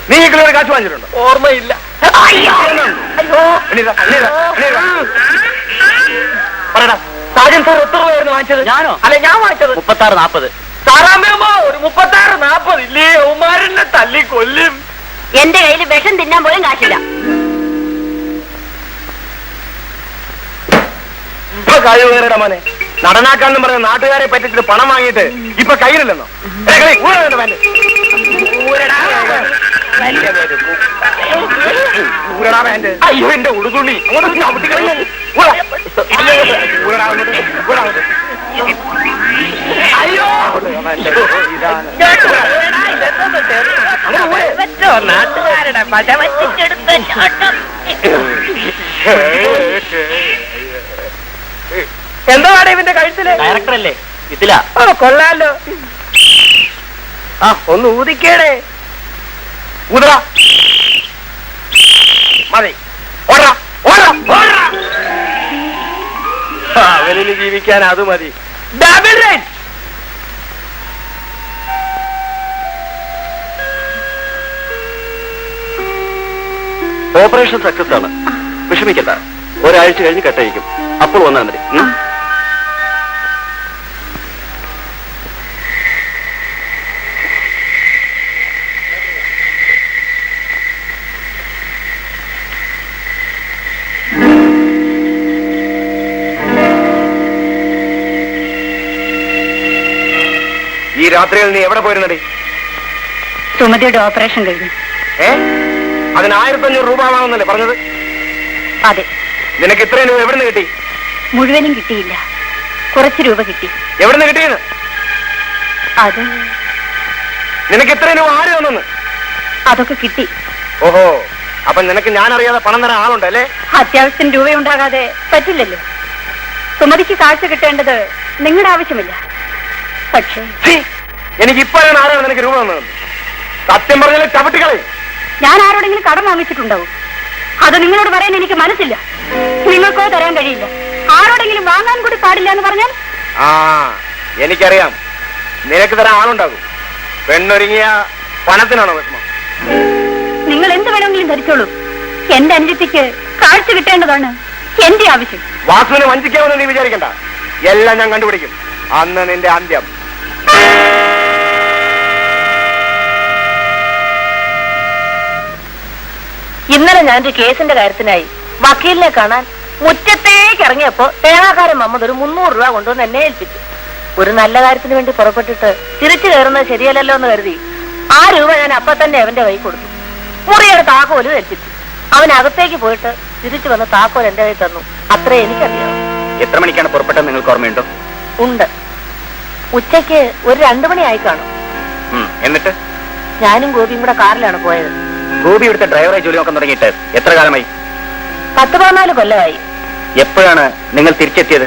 നീ ഈ കിളി കാശ് വാങ്ങിച്ചിട്ടുണ്ടോ? ഓർമ്മയില്ല. പറയടാ. സാജൻ സാർ എത്ര രൂപയായിരുന്നു വാങ്ങിച്ചത്? ഞാനോ? അല്ല, ഞാൻ വാങ്ങിച്ചത് 36-40. സാറാമ്മ ഒരു 36-40 ഇല്ലേ? ഉമാരനെ തല്ലി കൊല്ലും. എന്റെ കയ്യിൽ വിഷം തിന്നാൻ പോലും കാശില്ല. ഇപ്പൊ കഴിവ് കയറിയുടെ മോനെ. നടനാക്കാന്നും പറഞ്ഞ നാട്ടുകാരെ പറ്റിച്ചിട്ട് പണം വാങ്ങിയിട്ട് ഇപ്പൊ കയ്യിലില്ലെന്നോ? അയ്യോ, എന്റെ ഉടുതുണി ചവിട്ടിക്കളഞ്ഞു. അയ്യോ നാട്ടുകാരുടെ പശ വച്ചിട്ടെടുത്ത എന്താണ് ഇവന്റെ കഴുത്തില്? ഡയറക്ടറല്ലേ ഇതില? ഓ കൊള്ളാലോ. ആ ഒന്ന് ഊതിക്കേടേ. ഊതറ മതി. ഓടാ ഓടാ ഓടാ. അവനിന് ജീവിക്കാൻ അത് മതി. Double right. ഓപ്പറേഷൻ സക്സസ് ആണ്, വിഷമിക്കണ്ട. ഒരാഴ്ച കഴിഞ്ഞ് കട്ടയക്കും, അപ്പോൾ വന്നാൽ മതി. ഈ രാത്രിയിൽ നീ എവിടെ പോയിരുന്നടി? സുമതിയുടെ ഓപ്പറേഷൻ കഴിഞ്ഞു. അതിന് 1500 രൂപ ആവാമെന്നല്ലേ പറഞ്ഞത്? അതെ. നിനക്ക് ഇത്രയും രൂപ എവിടുന്ന് കിട്ടി? മുഴുവനും കിട്ടിയില്ല, കുറച്ച് രൂപ കിട്ടി. എവിടുന്ന് കിട്ടിയെന്ന്? അത് നിനക്ക് ഇത്രയും രൂപ ആര് തന്നെന്ന്? അതൊക്കെ കിട്ടി. ഓഹോ, അപ്പൊ നിനക്ക് ഞാൻ അറിയാതെ പണം തരാൻ ആളുണ്ടല്ലേ? അത്യാവശ്യത്തിന് രൂപയുണ്ടാകാതെ പറ്റില്ലല്ലോ. സുമതിക്ക് കാഴ്ച കിട്ടേണ്ടത് നിങ്ങളുടെ ആവശ്യമില്ല. പക്ഷേ എനിക്ക് ഇപ്പോഴാണ് ആരാണ് നിനക്ക് രൂപ തന്നത്? സത്യം പറഞ്ഞാൽ ചവിട്ടിക്കളെ. ഞാൻ ആരോടെങ്കിലും കടം വാങ്ങിച്ചിട്ടുണ്ടാവും. അത് നിങ്ങളോട് പറയാൻ എനിക്ക് മനസ്സില്ല. നിങ്ങൾക്കോ തരാൻ കഴിയില്ല. ആരോടെങ്കിലും വാങ്ങാൻ കൂടി പാടില്ല എന്ന് പറഞ്ഞാൽ? ആ എനിക്കറിയാം, നിനക്ക് തരാൻ ആളുണ്ടാകും. പെണ്ണൊരുങ്ങിയ പണത്തിനാണോ വിഷമം? നിങ്ങൾ എന്ത് വേണമെങ്കിലും ധരിച്ചോളൂ. എന്റെ അനുജത്തിക്ക് കാഴ്ച കിട്ടേണ്ടതാണ് എന്റെ ആവശ്യം. വാസുവിനെ വഞ്ചിക്കാമെന്ന് നീ വിചാരിക്കണ്ട. എല്ലാം ഞാൻ കണ്ടുപിടിക്കും. അന്ന് നിന്റെ അന്ത്യം. ഇന്നലെ ഞാനൊരു കേസിന്റെ കാര്യത്തിനായി വക്കീലിനെ കാണാൻ മുറ്റത്തേക്ക് ഇറങ്ങിയപ്പോ തേങ്ങാക്കാരൻ മമ്മദ് ഒരു 300 രൂപ കൊണ്ടുവന്ന് എന്നെ ഏൽപ്പിച്ചു. ഒരു നല്ല കാര്യത്തിന് വേണ്ടി പുറപ്പെട്ടിട്ട് തിരിച്ചു കയറുന്നത് ശരിയല്ലല്ലോ എന്ന് കരുതി ആ രൂപ ഞാൻ അപ്പൊ തന്നെ അവന്റെ കൈ കൊടുത്തു. മുറിയുടെ താക്കോല് ഏൽപ്പിച്ചു. അവൻ അകത്തേക്ക് പോയിട്ട് തിരിച്ചു വന്ന് താക്കോൽ എന്റെ കൈ തന്നു. അത്രേ എനിക്കറിയാം. എത്ര മണിക്കാണ് പുറപ്പെട്ടത് നിങ്ങൾക്ക് ഓർമ്മയുണ്ടോ? ഉണ്ട്. ഉച്ചയ്ക്ക് ഒരു 2 മണിയായി കാണും. എന്നിട്ട് ഞാനും ഗോപിയും കൂടെ കാറിലാണ് പോയത്. ഗോപി ഇവിടുത്തെ ഡ്രൈവറായി ജോലി നോക്കാൻ തുടങ്ങിയിട്ട് എത്ര കാലമായി? 10-14 കൊല്ലമായി. എപ്പോഴാണ് നിങ്ങൾ തിരിച്ചെത്തിയത്?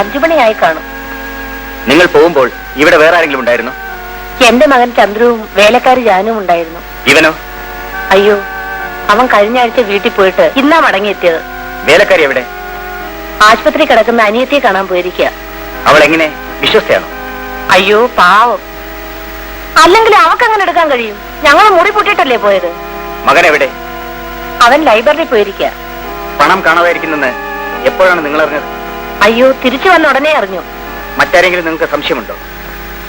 5 മണിയായി കാണും. നിങ്ങൾ പോകുമ്പോൾ ഇവിടെ വേറെ ആരെങ്കിലും ഉണ്ടായിരുന്നു? എന്റെ മകൻ ചന്ദ്രുവും വേലക്കാരി ജാനും ഉണ്ടായിരുന്നു. ഇവനോ? അയ്യോ, അവൻ കഴിഞ്ഞ ആഴ്ച വീട്ടിൽ പോയിട്ട് ഇന്നാ മടങ്ങിയെത്തിയത്. വേലക്കാരി എവിടെ? ആശുപത്രി കിടക്കുന്ന അനിയത്തിയെ കാണാൻ പോയിരിക്കുക. അവൾ എങ്ങനെ, വിശ്വസ്തയാണോ? അയ്യോ പാവം. അല്ലെങ്കിൽ അവക്കങ്ങനെ എടുക്കാൻ കഴിയും? ഞങ്ങൾ മുറി പൂട്ടിയിട്ടല്ലേ പോയത്. മകൻ എവിടെ? അവൻ ലൈബ്രറിയിൽ പോയിരിക്കുക. പണം കാണാതായിരിക്കുന്നെന്ന് എപ്പോഴാണ് നിങ്ങൾ അറിഞ്ഞത്? അയ്യോ, തിരിച്ചു വന്ന ഉടനെ അറിഞ്ഞു. മറ്റാരെങ്കിലും നിങ്ങൾക്ക് സംശയമുണ്ടോ?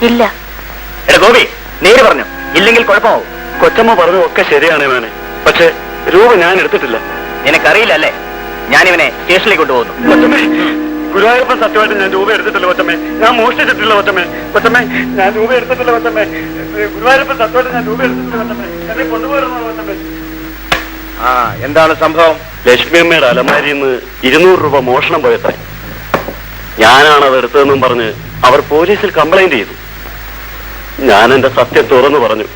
ഇല്ല. ഗോപി, നേര് പറഞ്ഞു, ഇല്ലെങ്കിൽ കുഴപ്പമാവും. കൊച്ചമ്മ പറഞ്ഞു ഒക്കെ ശരിയാണ് വേണേ, പക്ഷെ രൂപ ഞാൻ എടുത്തിട്ടില്ല. നിനക്കറിയില്ല അല്ലേ? ഞാനിവനെ സ്റ്റേഷനിലേക്ക് കൊണ്ടുപോകുന്നു. കൊച്ചമ്മേ, ഗുരുവായൂരപ്പൻ സത്യമായിട്ട് ഞാൻ രൂപ എടുത്തിട്ടില്ല കൊച്ചമ്മേ. ഞാൻ മോഷ്ടിച്ചിട്ടില്ല കൊച്ചമ്മേ. കൊച്ചമ്മേ, ഞാൻ രൂപ എടുത്തിട്ടില്ല കൊച്ചമ്മേ. ഗുരുവായൂരപ്പൻ സത്യമായിട്ട് ഞാൻ രൂപ എടുത്തിട്ടില്ല കൊച്ചമ്മേ. എന്നെ കൊണ്ടുപോയിരുന്നു കൊച്ചമ്മേ. ആ എന്താണ് സംഭവം? ലക്ഷ്മി അമ്മയുടെ അലമാരിയിൽ നിന്ന് 200 രൂപ മോഷണം പോയത്ര. ഞാനാണ് അത് എടുത്തതെന്നും പറഞ്ഞ് അവർ പോലീസിൽ കംപ്ലൈന്റ് ചെയ്തു. ഞാൻ എന്റെ സത്യം തുറന്നു പറഞ്ഞു.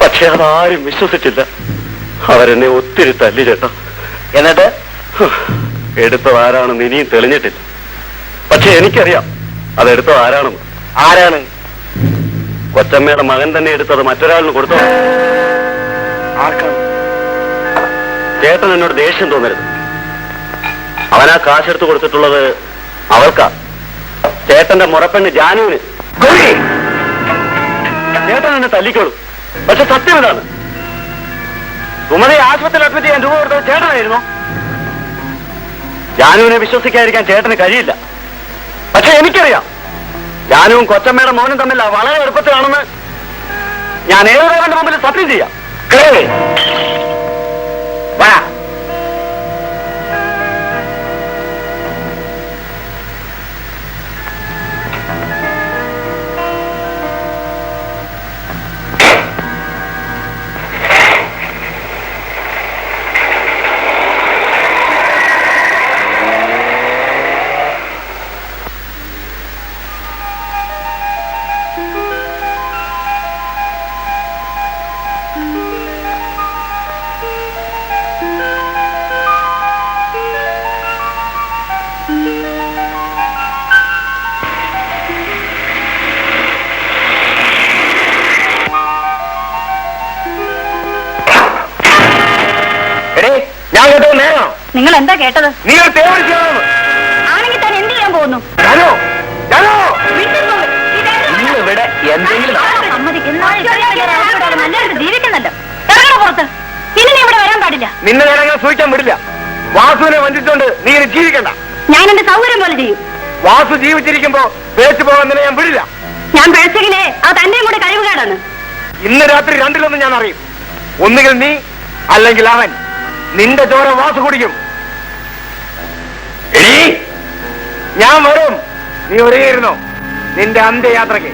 പക്ഷെ അതാരും വിശ്വസിച്ചില്ല. അവരെന്നെ ഒത്തിരി തല്ലി ചേട്ടാ. എന്നിട്ട് എടുത്തത് ആരാണെന്ന് ഇനിയും തെളിഞ്ഞിട്ടില്ല. പക്ഷെ എനിക്കറിയാം അതെടുത്തത് ആരാണെന്ന്. ആരാണ്? കൊച്ചമ്മയുടെ മകൻ തന്നെ എടുത്തത് മറ്റൊരാളിന് കൊടുത്തോ. ആർക്കാണ്? ചേട്ടൻ എന്നോട് ദേഷ്യം തോന്നരുത്. അവനാ കാശെടുത്ത് കൊടുത്തിട്ടുള്ളത് അവൾക്കാ, ചേട്ടന്റെ മുറപ്പെണ്ണ് ജാനുവിന്. ചേട്ടൻ എന്നെ തല്ലിക്കോളൂ, പക്ഷെ സത്യം ഇതാണ്. സുമതിയെ ആശുപത്രിയിൽ അഡ്മിറ്റ് ചെയ്യാൻ രൂപ കൊടുത്തത് ചേട്ടനായിരുന്നു. ജാനുവിനെ വിശ്വസിക്കാതിരിക്കാൻ ചേട്ടന് കഴിയില്ല. പക്ഷെ എനിക്കറിയാം ജാനുവും കൊച്ചമ്മയുടെ മോനും തമ്മിൽ വളരെ എളുപ്പത്തിലാണെന്ന്. ഞാൻ ഏതൊരാളുടെ മുമ്പിൽ സത്യം ചെയ്യാം. വാ. നിങ്ങൾ എന്താ കേട്ടത്? നീ ഒരു തേവടി ചെയ്യണമെന്ന്. ആണെങ്കിൽ താൻ എന്ത് ചെയ്യാൻ പോകുന്നു? ഇവിടെ എന്തെങ്കിലും നല്ലൊരു ജീവിക്കുന്നല്ലോ. ഇറങ്ങണ പുറത്ത്. ഇനി നീ ഇവിടെ വരാൻ പാടില്ല. നിന്നെ ഞാനങ്ങനെ സൂക്ഷിക്കാൻ വിടില്ല. വാസുവിനെ വഞ്ചിച്ചുകൊണ്ട് നീ ഇനി ജീവിക്കണ്ട. ഞാൻ എന്റെ സൗകര്യം പോലെ ചെയ്യും. വാസു ജീവിച്ചിരിക്കുമ്പോ പേച്ചു പോകാൻ നിന്നെ ഞാൻ വിടില്ല. ഞാൻ പേഴ്ചെങ്കിലേ അത് തന്റെയും കൂടെ കഴിവുകേടാണ്. ഇന്ന് രാത്രി രണ്ടിലൊന്നും ഞാൻ അറിയും. ഒന്നുകിൽ നീ അല്ലെങ്കിൽ അവൻ. നിന്റെ ചോര വാസു കുടിക്കും. ഞാൻ വരും. നീ ഒരുങ്ങിയിരുന്നോ നിന്റെ അന്ത്യയാത്രയ്ക്ക്.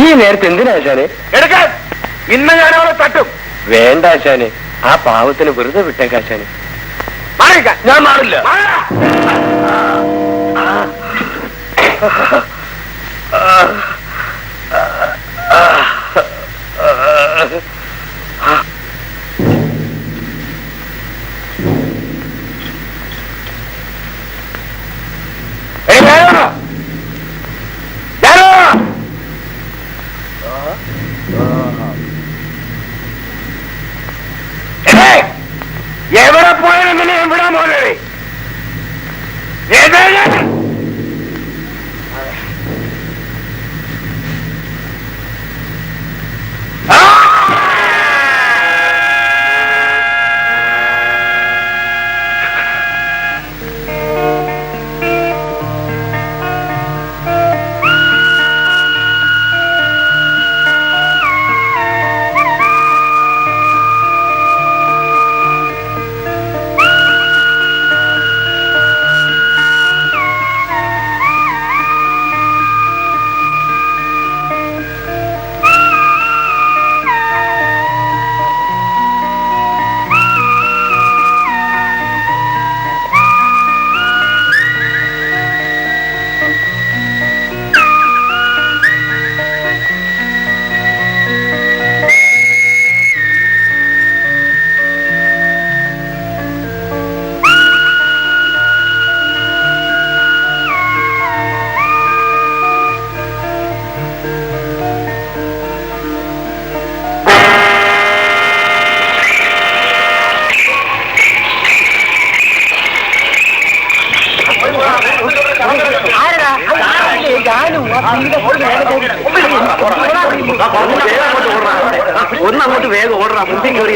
ഈ നേരത്തെ എന്തിനാ ആശാനെ? എടുക്കാൻ ഇന്ന് ഞാൻ അവളെ തട്ടും. വേണ്ട ആശാനെ, ആ പാവത്തിന് വെറുതെ വിട്ടേക്കാശാനെ. ഞാൻ മാറില്ല. എവിടെ പോയാലും നിന്നെ ഞാൻ വിടാൻ പോലെ. ഒന്നങ്ങോട്ട് വേഗം ഓടറാ. മുമ്പിൽ കയറി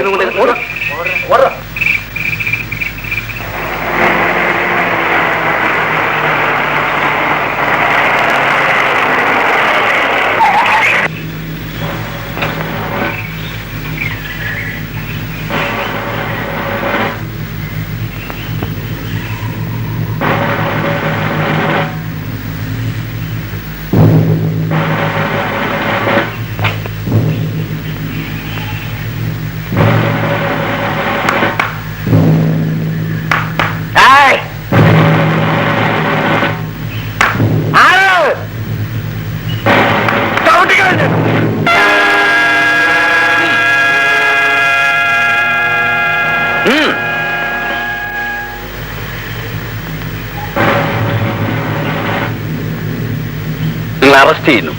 അറസ്റ്റ് ചെയ്യുന്നു.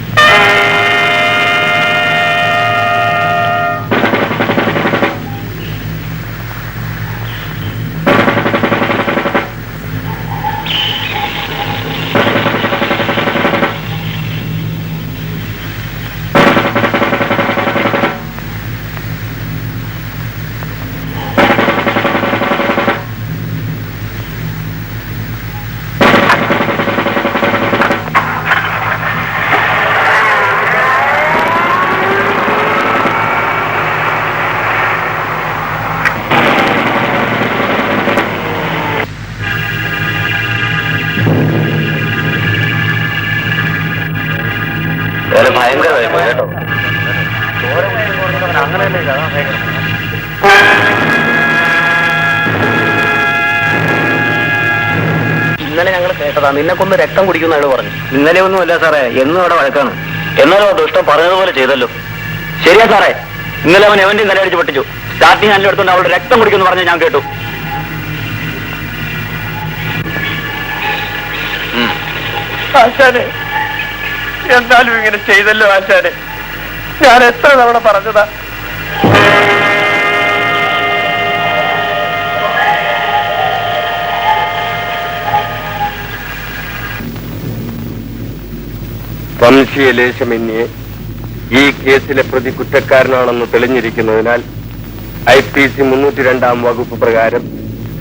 ഭയങ്കരമായി കേട്ടോ. ഇന്നലെ ഞങ്ങൾ കേട്ടതാ നിന്നെ കൊന്ന് രക്തം കുടിക്കുന്ന അയാൾ പറഞ്ഞു. ഇന്നലെ ഒന്നുമല്ല സാറേ, എന്നും അവിടെ വഴക്കാണ്. എന്നാലും ദുഷ്ടം പറഞ്ഞതുപോലെ ചെയ്തല്ലോ. ശരിയാ സാറേ, ഇന്നലെ അവൻ എവന്റെയും തലയടിച്ച് പൊട്ടിച്ചു. സ്റ്റാർട്ടിങ് ഹാൻഡിൽ എടുത്തുകൊണ്ട് അവളുടെ രക്തം കുടിക്കുമെന്ന് പറഞ്ഞ് ഞാൻ കേട്ടു. ആശാനെ, എന്നാലും ഇങ്ങനെ ചെയ്തല്ലോ ആശാനെ. ഞാൻ എത്ര തവണ പറഞ്ഞതാ. സംശയലേശമന്യേ ഈ കേസിലെ പ്രതി കുറ്റക്കാരനാണെന്ന് തെളിഞ്ഞിരിക്കുന്നതിനാൽ IPC 302 വകുപ്പ് പ്രകാരം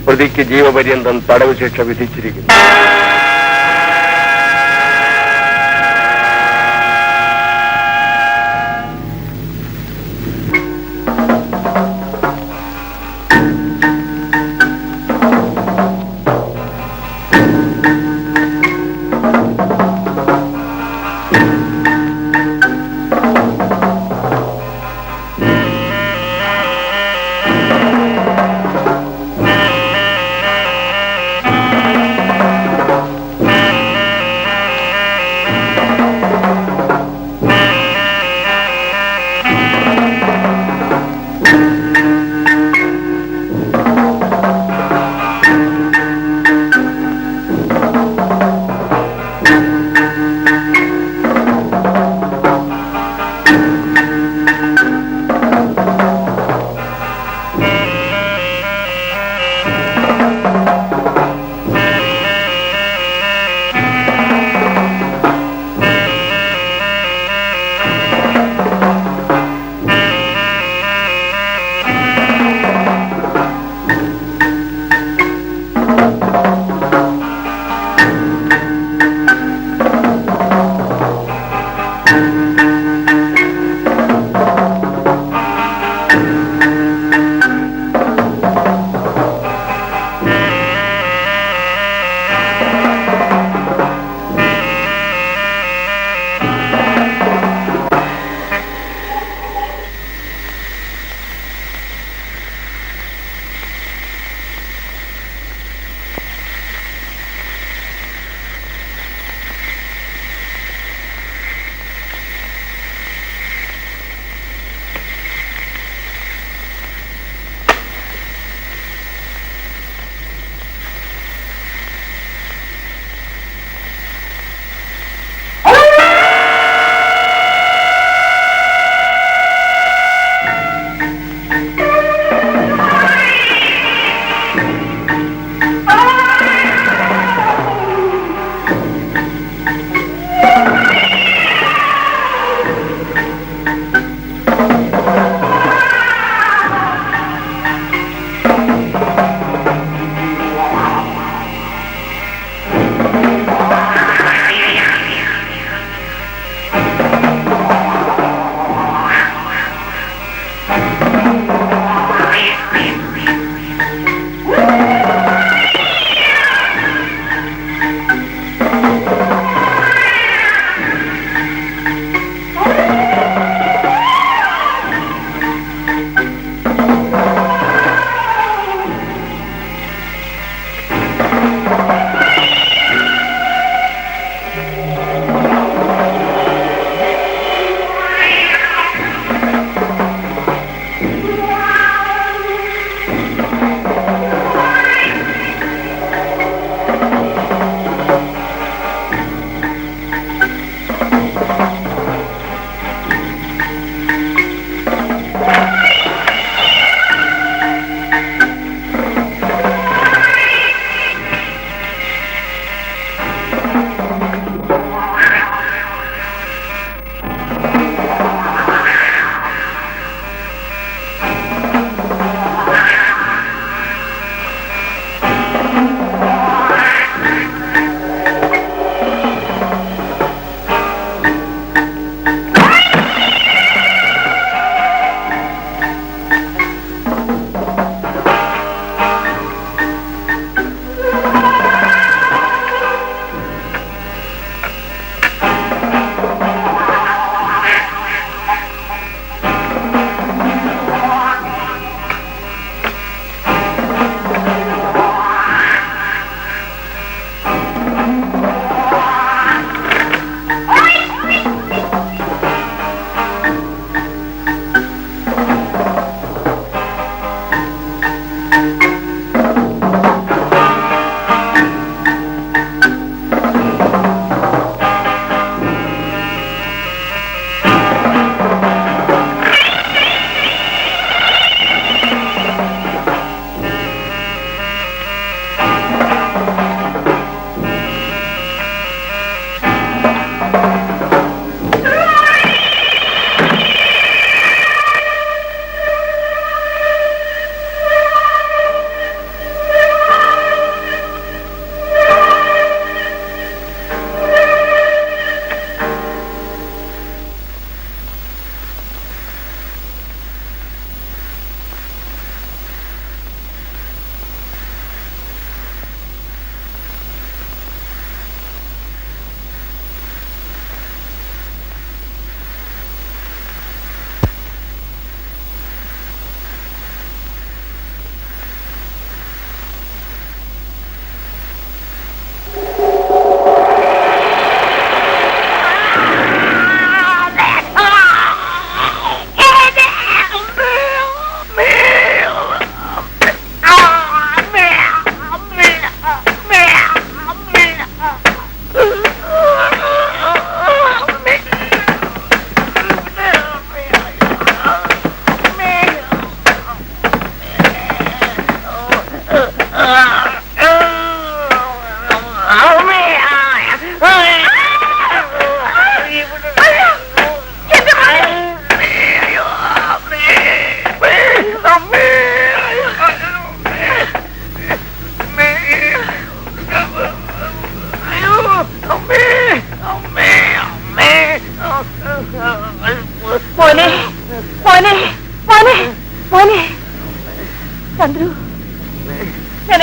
പ്രതിക്ക് ജീവപര്യന്തം തടവ് ശിക്ഷ വിധിച്ചിരിക്കുന്നു.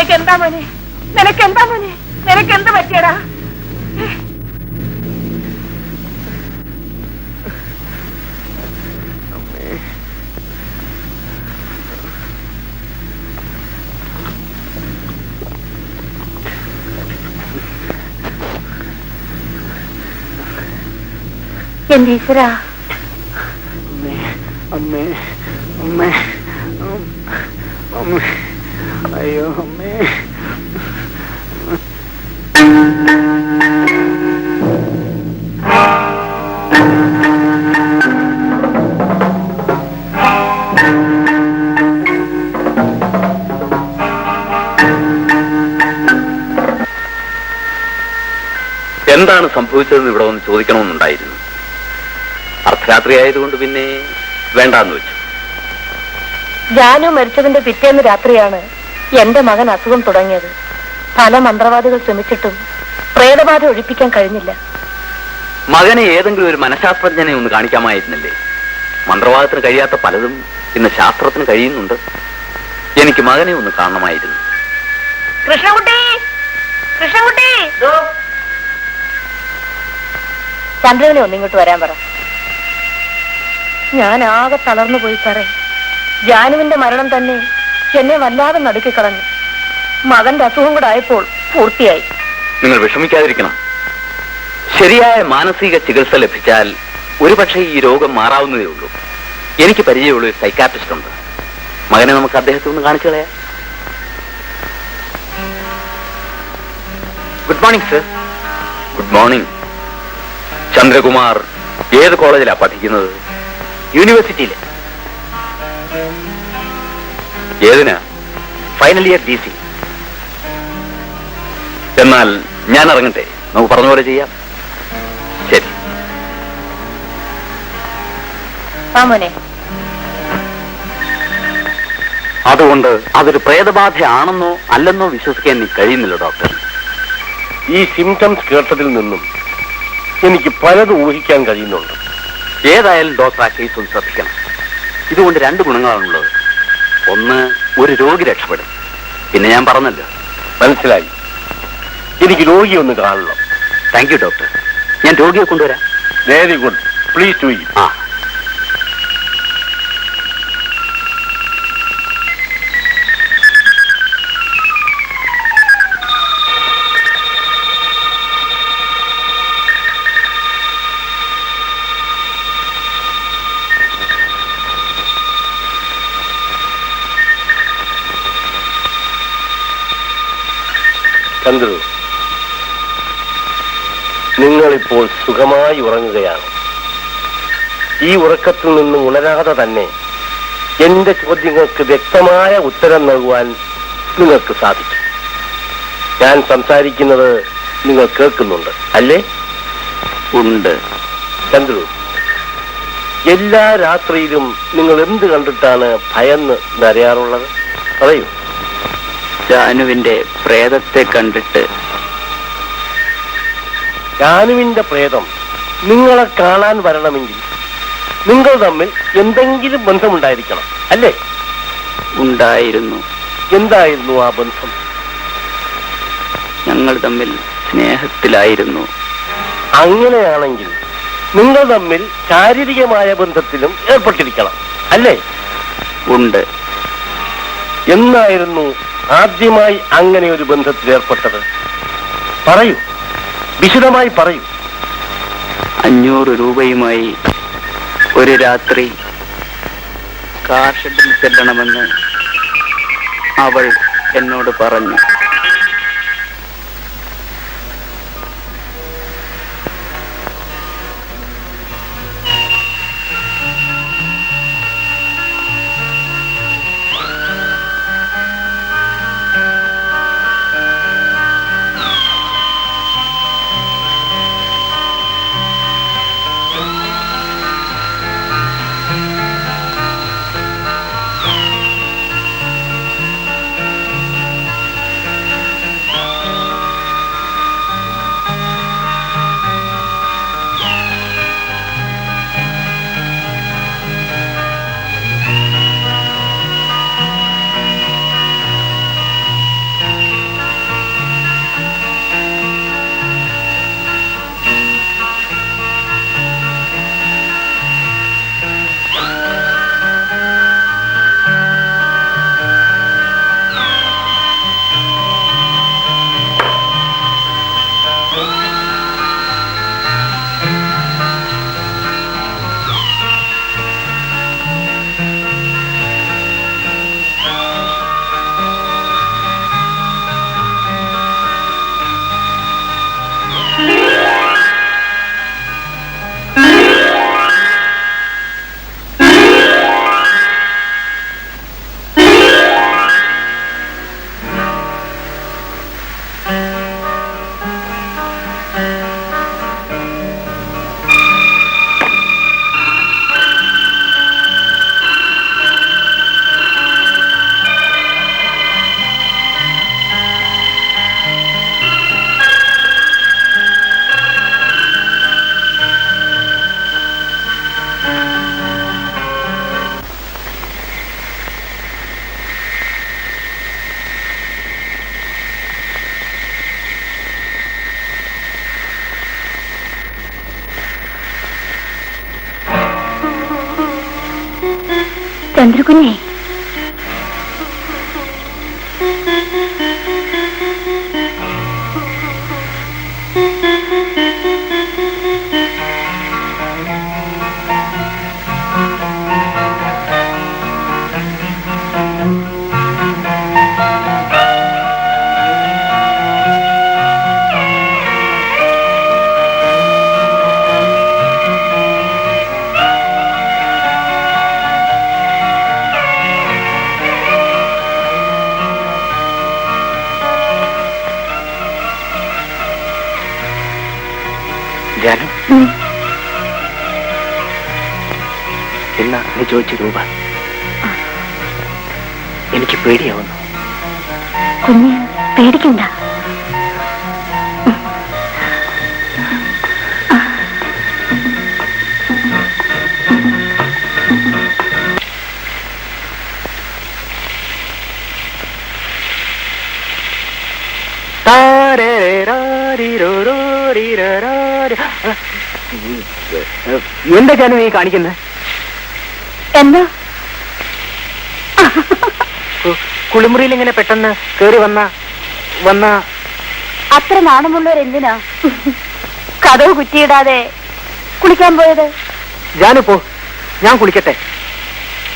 നിനക്കെന്താ മോനെ, നിനക്കെന്താ മോനെ, നിനക്കെന്ത് പറ്റിയടാ? എന്റെ ഈശ്വര, അമ്മേ അമ്മേ അമ്മേ, അയ്യോ അമ്മേ. എന്താണ് സംഭവിച്ചതെന്ന് ഇവിടെ വന്ന് ചോദിക്കണമെന്നുണ്ടായിരുന്നു. അർദ്ധരാത്രി ആയതുകൊണ്ട് പിന്നെ വേണ്ടാന്ന് വെച്ചു. ജാനു മരിച്ചതിന്റെ പിറ്റേന്ന് രാത്രിയാണ് എന്റെ മകൻ അസുഖം തുടങ്ങിയത്. പല മന്ത്രവാദികൾ ശ്രമിച്ചിട്ടും പ്രേതബാധ ഒഴിപ്പിക്കാൻ കഴിഞ്ഞില്ല. മകനെ ഏതെങ്കിലും ഒരു മനഃശാസ്ത്രജ്ഞനെ ഒന്ന് കാണിക്കാമായിരുന്നില്ലേ? മന്ത്രവാദത്തിന് കഴിയാത്ത പലതും ഇന്ന് ശാസ്ത്രത്തിന് കഴിയുന്നുണ്ട്. എനിക്ക് മകനെ ഒന്ന് കാണണമായിരുന്നു. കൃഷ്ണകുട്ടി, കൃഷ്ണകുട്ടി, ചന്ദ്രനെ ഒന്നിങ്ങോട്ട് വരാൻ പറ. ഞാൻ ആകെ തളർന്നു പോയി സാറേ. ജാനുവിന്റെ മരണം തന്നെ എന്നെ വല്ലാതെ നടുക്കിക്കളഞ്ഞു. മകന്റെ അസുഖം കൂടെ ആയപ്പോൾ പൂർത്തിയായി. നിങ്ങൾ വിഷമിക്കാതിരിക്കണം. ശരിയായ മാനസിക ചികിത്സ ലഭിച്ചാൽ ഒരുപക്ഷെ ഈ രോഗം മാറാവുന്നതേ ഉള്ളൂ. എനിക്ക് പരിചയമുള്ള ഒരു സൈക്കാട്രിസ്റ്റ് ഉണ്ട്. മകനെ നമുക്ക് അദ്ദേഹത്തെ ഒന്ന് കാണിച്ചു കളയാം. Good morning sir. Good morning. Chandrakumar ഏത് കോളേജിലാണ് പഠിക്കുന്നത്? യൂണിവേഴ്സിറ്റിയിലെ. ഏതിനാ? Final year DC. എന്നാൽ ഞാൻ ഇറങ്ങട്ടെ, നമുക്ക് പറഞ്ഞ പോലെ ചെയ്യാം. ശരി. മോനെ, അതുകൊണ്ട് അതൊരു പ്രേതബാധയാണെന്നോ അല്ലെന്നോ വിശ്വസിക്കാൻ എനിക്ക് കഴിയുന്നില്ല ഡോക്ടർ. ഈ സിംറ്റംസ് കേട്ടതിൽ നിന്നും എനിക്ക് പലതും ഊഹിക്കാൻ കഴിയുന്നുണ്ട്. ഏതായാലും ഡോക്ടർ ആ കേസ് ഒന്ന് ശ്രദ്ധിക്കണം. ഇതുകൊണ്ട് 2 ഗുണങ്ങളാണുള്ളത്. ഒന്ന്, ഒരു രോഗി രക്ഷപ്പെടും. പിന്നെ ഞാൻ പറഞ്ഞല്ലോ. മനസ്സിലായി. എനിക്ക് രോഗിയെ ഒന്ന് കാണണം. Thank you doctor. ഞാൻ രോഗിയെ കൊണ്ടുവരാം. Very good. Please do it. ആ. ചന്ദ്രു, നിങ്ങളിപ്പോൾ സുഖമായി ഉറങ്ങുകയാണ്. ഈ ഉറക്കത്തിൽ നിന്ന് ഉണരാതെ തന്നെ എന്റെ ചോദ്യങ്ങൾക്ക് വ്യക്തമായ ഉത്തരം നൽകുവാൻ നിങ്ങൾക്ക് സാധിക്കും. ഞാൻ സംസാരിക്കുന്നത് നിങ്ങൾ കേൾക്കുന്നുണ്ട് അല്ലേ? ഉണ്ട്. ചന്ദ്രു, എല്ലാ രാത്രിയിലും നിങ്ങൾ എന്ത് കണ്ടിട്ടാണ് ഭയന്ന് നരയാറുള്ളത്? പറയൂ. ജാനുവിന്റെ പ്രേതത്തെ കണ്ടിട്ട്. ജാനുവിന്റെ പ്രേതം നിങ്ങളെ കാണാൻ വരണമെങ്കിൽ നിങ്ങൾ തമ്മിൽ എന്തെങ്കിലും ബന്ധമുണ്ടായിരിക്കണം അല്ലേ? ഉണ്ടായിരുന്നു. എന്തായിരുന്നു ആ ബന്ധം? ഞങ്ങൾ തമ്മിൽ സ്നേഹത്തിലായിരുന്നു. അങ്ങനെയാണെങ്കിൽ നിങ്ങൾ തമ്മിൽ ശാരീരികമായ ബന്ധത്തിലും ഏർപ്പെട്ടിരിക്കണം അല്ലേ? ഉണ്ട്. എന്നായിരുന്നു ആദ്യമായി അങ്ങനെ ഒരു ബന്ധത്തിൽ ഏർപ്പെട്ടത്? പറയൂ, വിശദമായി പറയൂ. 500 രൂപയുമായി ഒരു രാത്രി കാർ ഷെഡിൽ ചെല്ലണമെന്ന് അവൾ എന്നോട് പറഞ്ഞു. ചന്ദ്രകുഞ്ഞേ, ജാനു, എന്നാ നീ ചോദിച്ച രൂപ എനിക്ക് പേടിയാവുന്നു. കുഞ്ഞ് പേടിക്കണ്ട. എന്താ ജാനു നീ കാണിക്കുന്നത്? എന്താ? കുളിമുറിയിൽ ഇങ്ങനെ പെട്ടെന്ന് കേറി വന്ന അത്ര നാണമുള്ളവരെന്തിനാ കതവ് കുറ്റിയിടാതെ കുളിക്കാൻ പോയത്? ജാനു പോ, ഞാൻ കുളിക്കട്ടെ.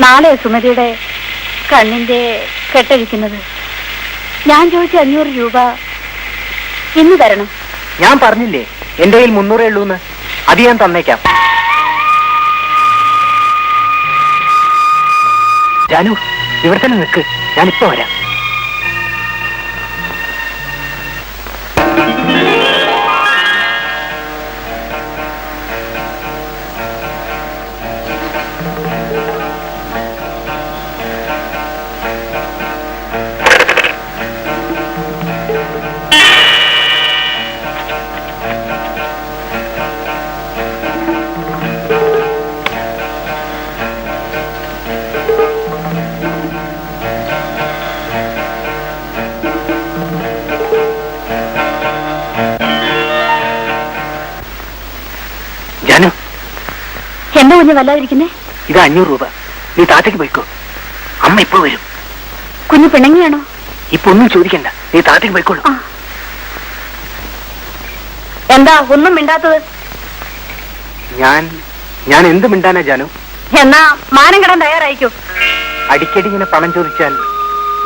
നാളെ സുമതിയുടെ കണ്ണിന്റെ കെട്ടഴിക്കുന്നത്. ഞാൻ ചോദിച്ച 500 രൂപ ഇന്ന് തരണം. ഞാൻ പറഞ്ഞില്ലേ എന്റെ കയ്യിൽ 300 ഉള്ളൂന്ന്. അത് ഞാൻ തന്നേക്കാം. ജാനു, ഇവിടെ തന്നെ നിൽക്ക്, ഞാനിപ്പോ വരാം. ജാനു, എന്താ കുഞ്ഞ് വല്ലാതിരിക്കുന്നേ? ഇത് 500 രൂപ. നീ താത്തേക്ക് പോയിക്കോ, അമ്മ ഇപ്പൊ വരും. കുഞ്ഞ് പിണങ്ങിയാണോ? ഇപ്പൊ ഒന്നും ചോദിക്കണ്ട, നീ താത്തേക്ക് പോയിക്കോളൂ. എന്താ ഒന്നും മിണ്ടാത്തത്? ഞാൻ എന്ത് മിണ്ടാനാ ജാനു? എന്നാ മാനം കിടാൻ തയ്യാറായിക്കോ. അടിക്കടി ഇങ്ങനെ പണം ചോദിച്ചാൽ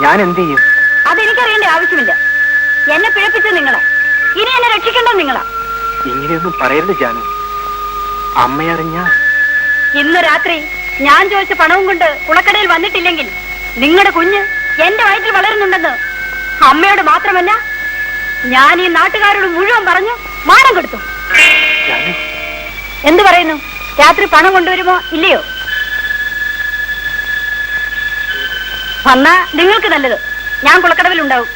ഞാൻ എന്ത് ചെയ്യും? അതെനിക്കറിയേണ്ട ആവശ്യമില്ല. എന്നെ പിഴപ്പിച്ചത് നിങ്ങളാ, ഇനി എന്നെ രക്ഷിക്കേണ്ടത് നിങ്ങളാ. ഇങ്ങനെയൊന്നും പറയരുത് ജാനു, അമ്മയറിഞ്ഞ. ഇന്ന് രാത്രി ഞാൻ ചോദിച്ച പണവും കൊണ്ട് കുളക്കടയിൽ വന്നിട്ടില്ലെങ്കിൽ നിങ്ങളുടെ കുഞ്ഞ് എന്റെ വയറ്റിൽ വളരുന്നുണ്ടെന്ന് അമ്മയോട് മാത്രമല്ല ഞാൻ ഈ നാട്ടുകാരോട് മുഴുവൻ പറഞ്ഞു മാനം കൊടുത്തു. എന്തു പറയുന്നു? രാത്രി പണം കൊണ്ടുവരുമോ ഇല്ലയോ? വന്നാ നിങ്ങൾക്ക് നല്ലത്, ഞാൻ കുളക്കടവിലുണ്ടാവും.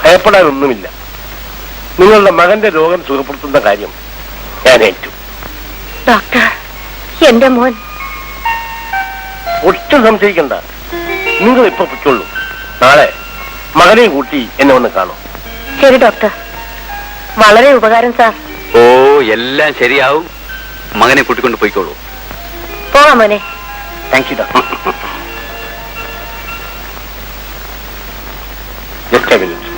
ഭയപ്പെടാനൊന്നുമില്ല. നിങ്ങളുടെ മകന്റെ രോഗം സുഖപ്പെടുത്തുന്ന കാര്യം ഞാൻ ഏറ്റു. ഡോക്ടർ, എന്റെ മോൻ ഒട്ടും സംശയിക്കണ്ട. നിങ്ങൾ ഇപ്പൊ പൊയ്ക്കൊള്ളൂ. നാളെ മകനെയും കൂട്ടി എന്നെ ഒന്ന് കാണും. ശരി ഡോക്ടർ, വളരെ ഉപകാരം സാർ. ഓ, എല്ലാം ശരിയാവും. മകനെ കൂട്ടിക്കൊണ്ട് പോയിക്കോളൂ. പോകാം മോനെ. Thank you doctor. Just a minute.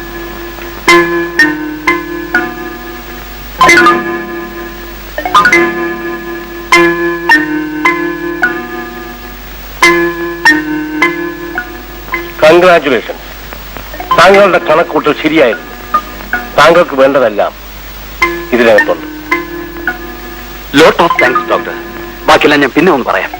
Congratulations. താങ്കളുടെ കണക്കൂട്ടൽ ശരിയായിരുന്നു. താങ്കൾക്ക് വേണ്ടതെല്ലാം ഇതിനകത്തുണ്ട്. Lot of thanks doctor. ബാക്കിയെല്ലാം ഞാൻ പിന്നെ ഒന്ന് പറയാം.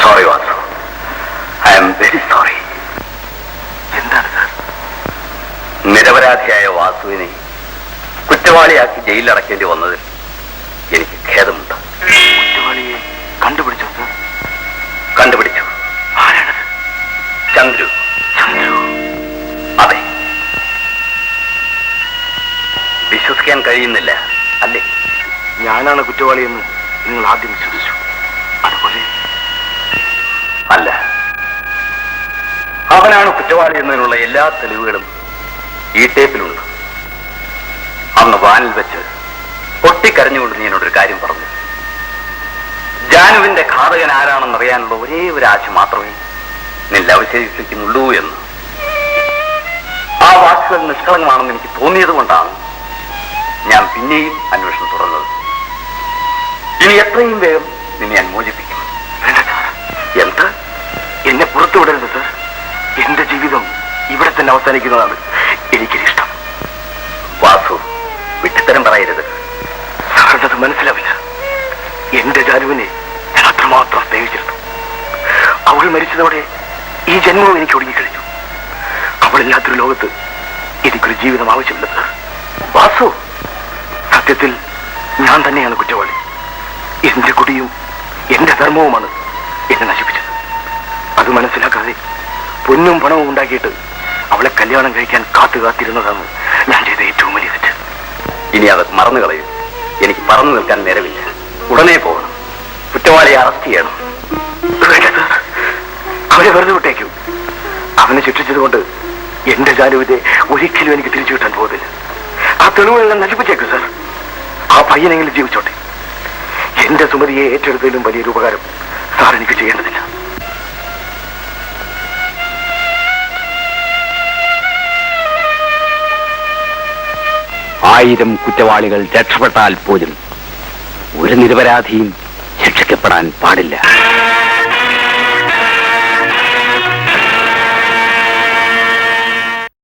Sorry Vasu, I am very sorry. എന്താണ് സാർ? നിരപരാധിയായ വാസുവിനെ കുറ്റവാളിയാക്കി ജയിലിലടക്കേണ്ടി വന്നതിൽ എനിക്ക് ഖേദമുണ്ട്. കുറ്റവാളിയെ കണ്ടുപിടിച്ചോ സാർ? കണ്ടുപിടിച്ചു. ആരാണത്? ചന്ദ്രു. ചന്ദ്രു? അതെ. വിശ്വസിക്കാൻ കഴിയുന്നില്ല അല്ലേ? ഞാനാണ് കുറ്റവാളിയെന്ന് നിങ്ങൾ ആദ്യം വിശ്വസിച്ചു. അതുപോലെ അല്ല, അവനാണ് കുറ്റവാളി എന്നതിനുള്ള എല്ലാ തെളിവുകളും ഈ ടേപ്പിലുണ്ട്. അന്ന് വാനിൽ വെച്ച് പൊട്ടിക്കരഞ്ഞുകൊണ്ട് നീ എന്നോടൊരു കാര്യം പറഞ്ഞു. ജാനുവിന്റെ ഘാതകൻ ആരാണെന്നറിയാനുള്ള ഒരേ ഒരു ആശ മാത്രമേ നിന്നെ അവശേഷിക്കുന്നുള്ളൂ എന്ന്. ആ വാക്കുകൾ നിഷ്കളങ്കമാണെന്ന് എനിക്ക് തോന്നിയത് കൊണ്ടാണ് ഞാൻ പിന്നെയും അന്വേഷണം തുടർന്നത്. ഇനി എത്രയും വേഗം നിന്നെ ഞാൻ മോചിപ്പിക്കും. എന്ത്? എന്നെ പുറത്തു വിടരുത് സർ. എന്റെ ജീവിതം ഇവിടെ തന്നെ അവസാനിക്കുന്നതാണ് എനിക്കിഷ്ടം. വാസു, വിട്ടുത്തരം പറയരുത്. സാറിനത് മനസ്സിലാവില്ല. എന്റെ ജാനുവിനെ ഞാൻ അത്രമാത്രം സ്നേഹിച്ചിരുന്നു. അവൾ മരിച്ചതോടെ ഈ ജന്മവും എനിക്ക് ഒടുങ്ങിക്കഴിഞ്ഞു. അവളില്ലാത്തൊരു ലോകത്ത് എനിക്കൊരു ജീവിതം ആവശ്യമില്ല സർ. വാസു, സത്യത്തിൽ ഞാൻ തന്നെയാണ് കുറ്റവാളി. എന്റെ കുടിയും എന്റെ ധർമ്മവുമാണ് എന്നെ നശിപ്പിച്ചത്. അത് മനസ്സിലാക്കാതെ പൊന്നും പണവും ഉണ്ടാക്കിയിട്ട് അവളെ കല്യാണം കഴിക്കാൻ കാത്തിരുന്നതാണ് ഞാൻ ചെയ്ത ഏറ്റവും വലിയ തെറ്റ്. ഇനി അത് മറന്നു കളയും. എനിക്ക് പറന്നു നിൽക്കാൻ നേരമില്ല. ഉടനെ പോകണം. കുറ്റവാളിയെ അറസ്റ്റ് ചെയ്യണം. അവരെ വെറുതെ വിട്ടേക്കൂ. അവനെ ശിക്ഷിച്ചതുകൊണ്ട് എന്റെ ജാനുവിനെ ഒരിക്കലും എനിക്ക് തിരിച്ചു കിട്ടാൻ പോകുന്നില്ല. ആ തെളിവുകളെല്ലാം നശിപ്പിച്ചേക്കൂ സർ. ആ പയ്യനെങ്കിലും ജീവിച്ചോട്ടെ. എന്റെ സുമതിയെ ഏറ്റെടുത്തതിലും വലിയൊരു ഉപകാരം സാർ എനിക്ക് ചെയ്യേണ്ടതില്ല. ആയിരം കുറ്റവാളികൾ രക്ഷപ്പെട്ടാൽ പോലും ഒരു നിരപരാധിയും ശിക്ഷിക്കപ്പെടാൻ പാടില്ല.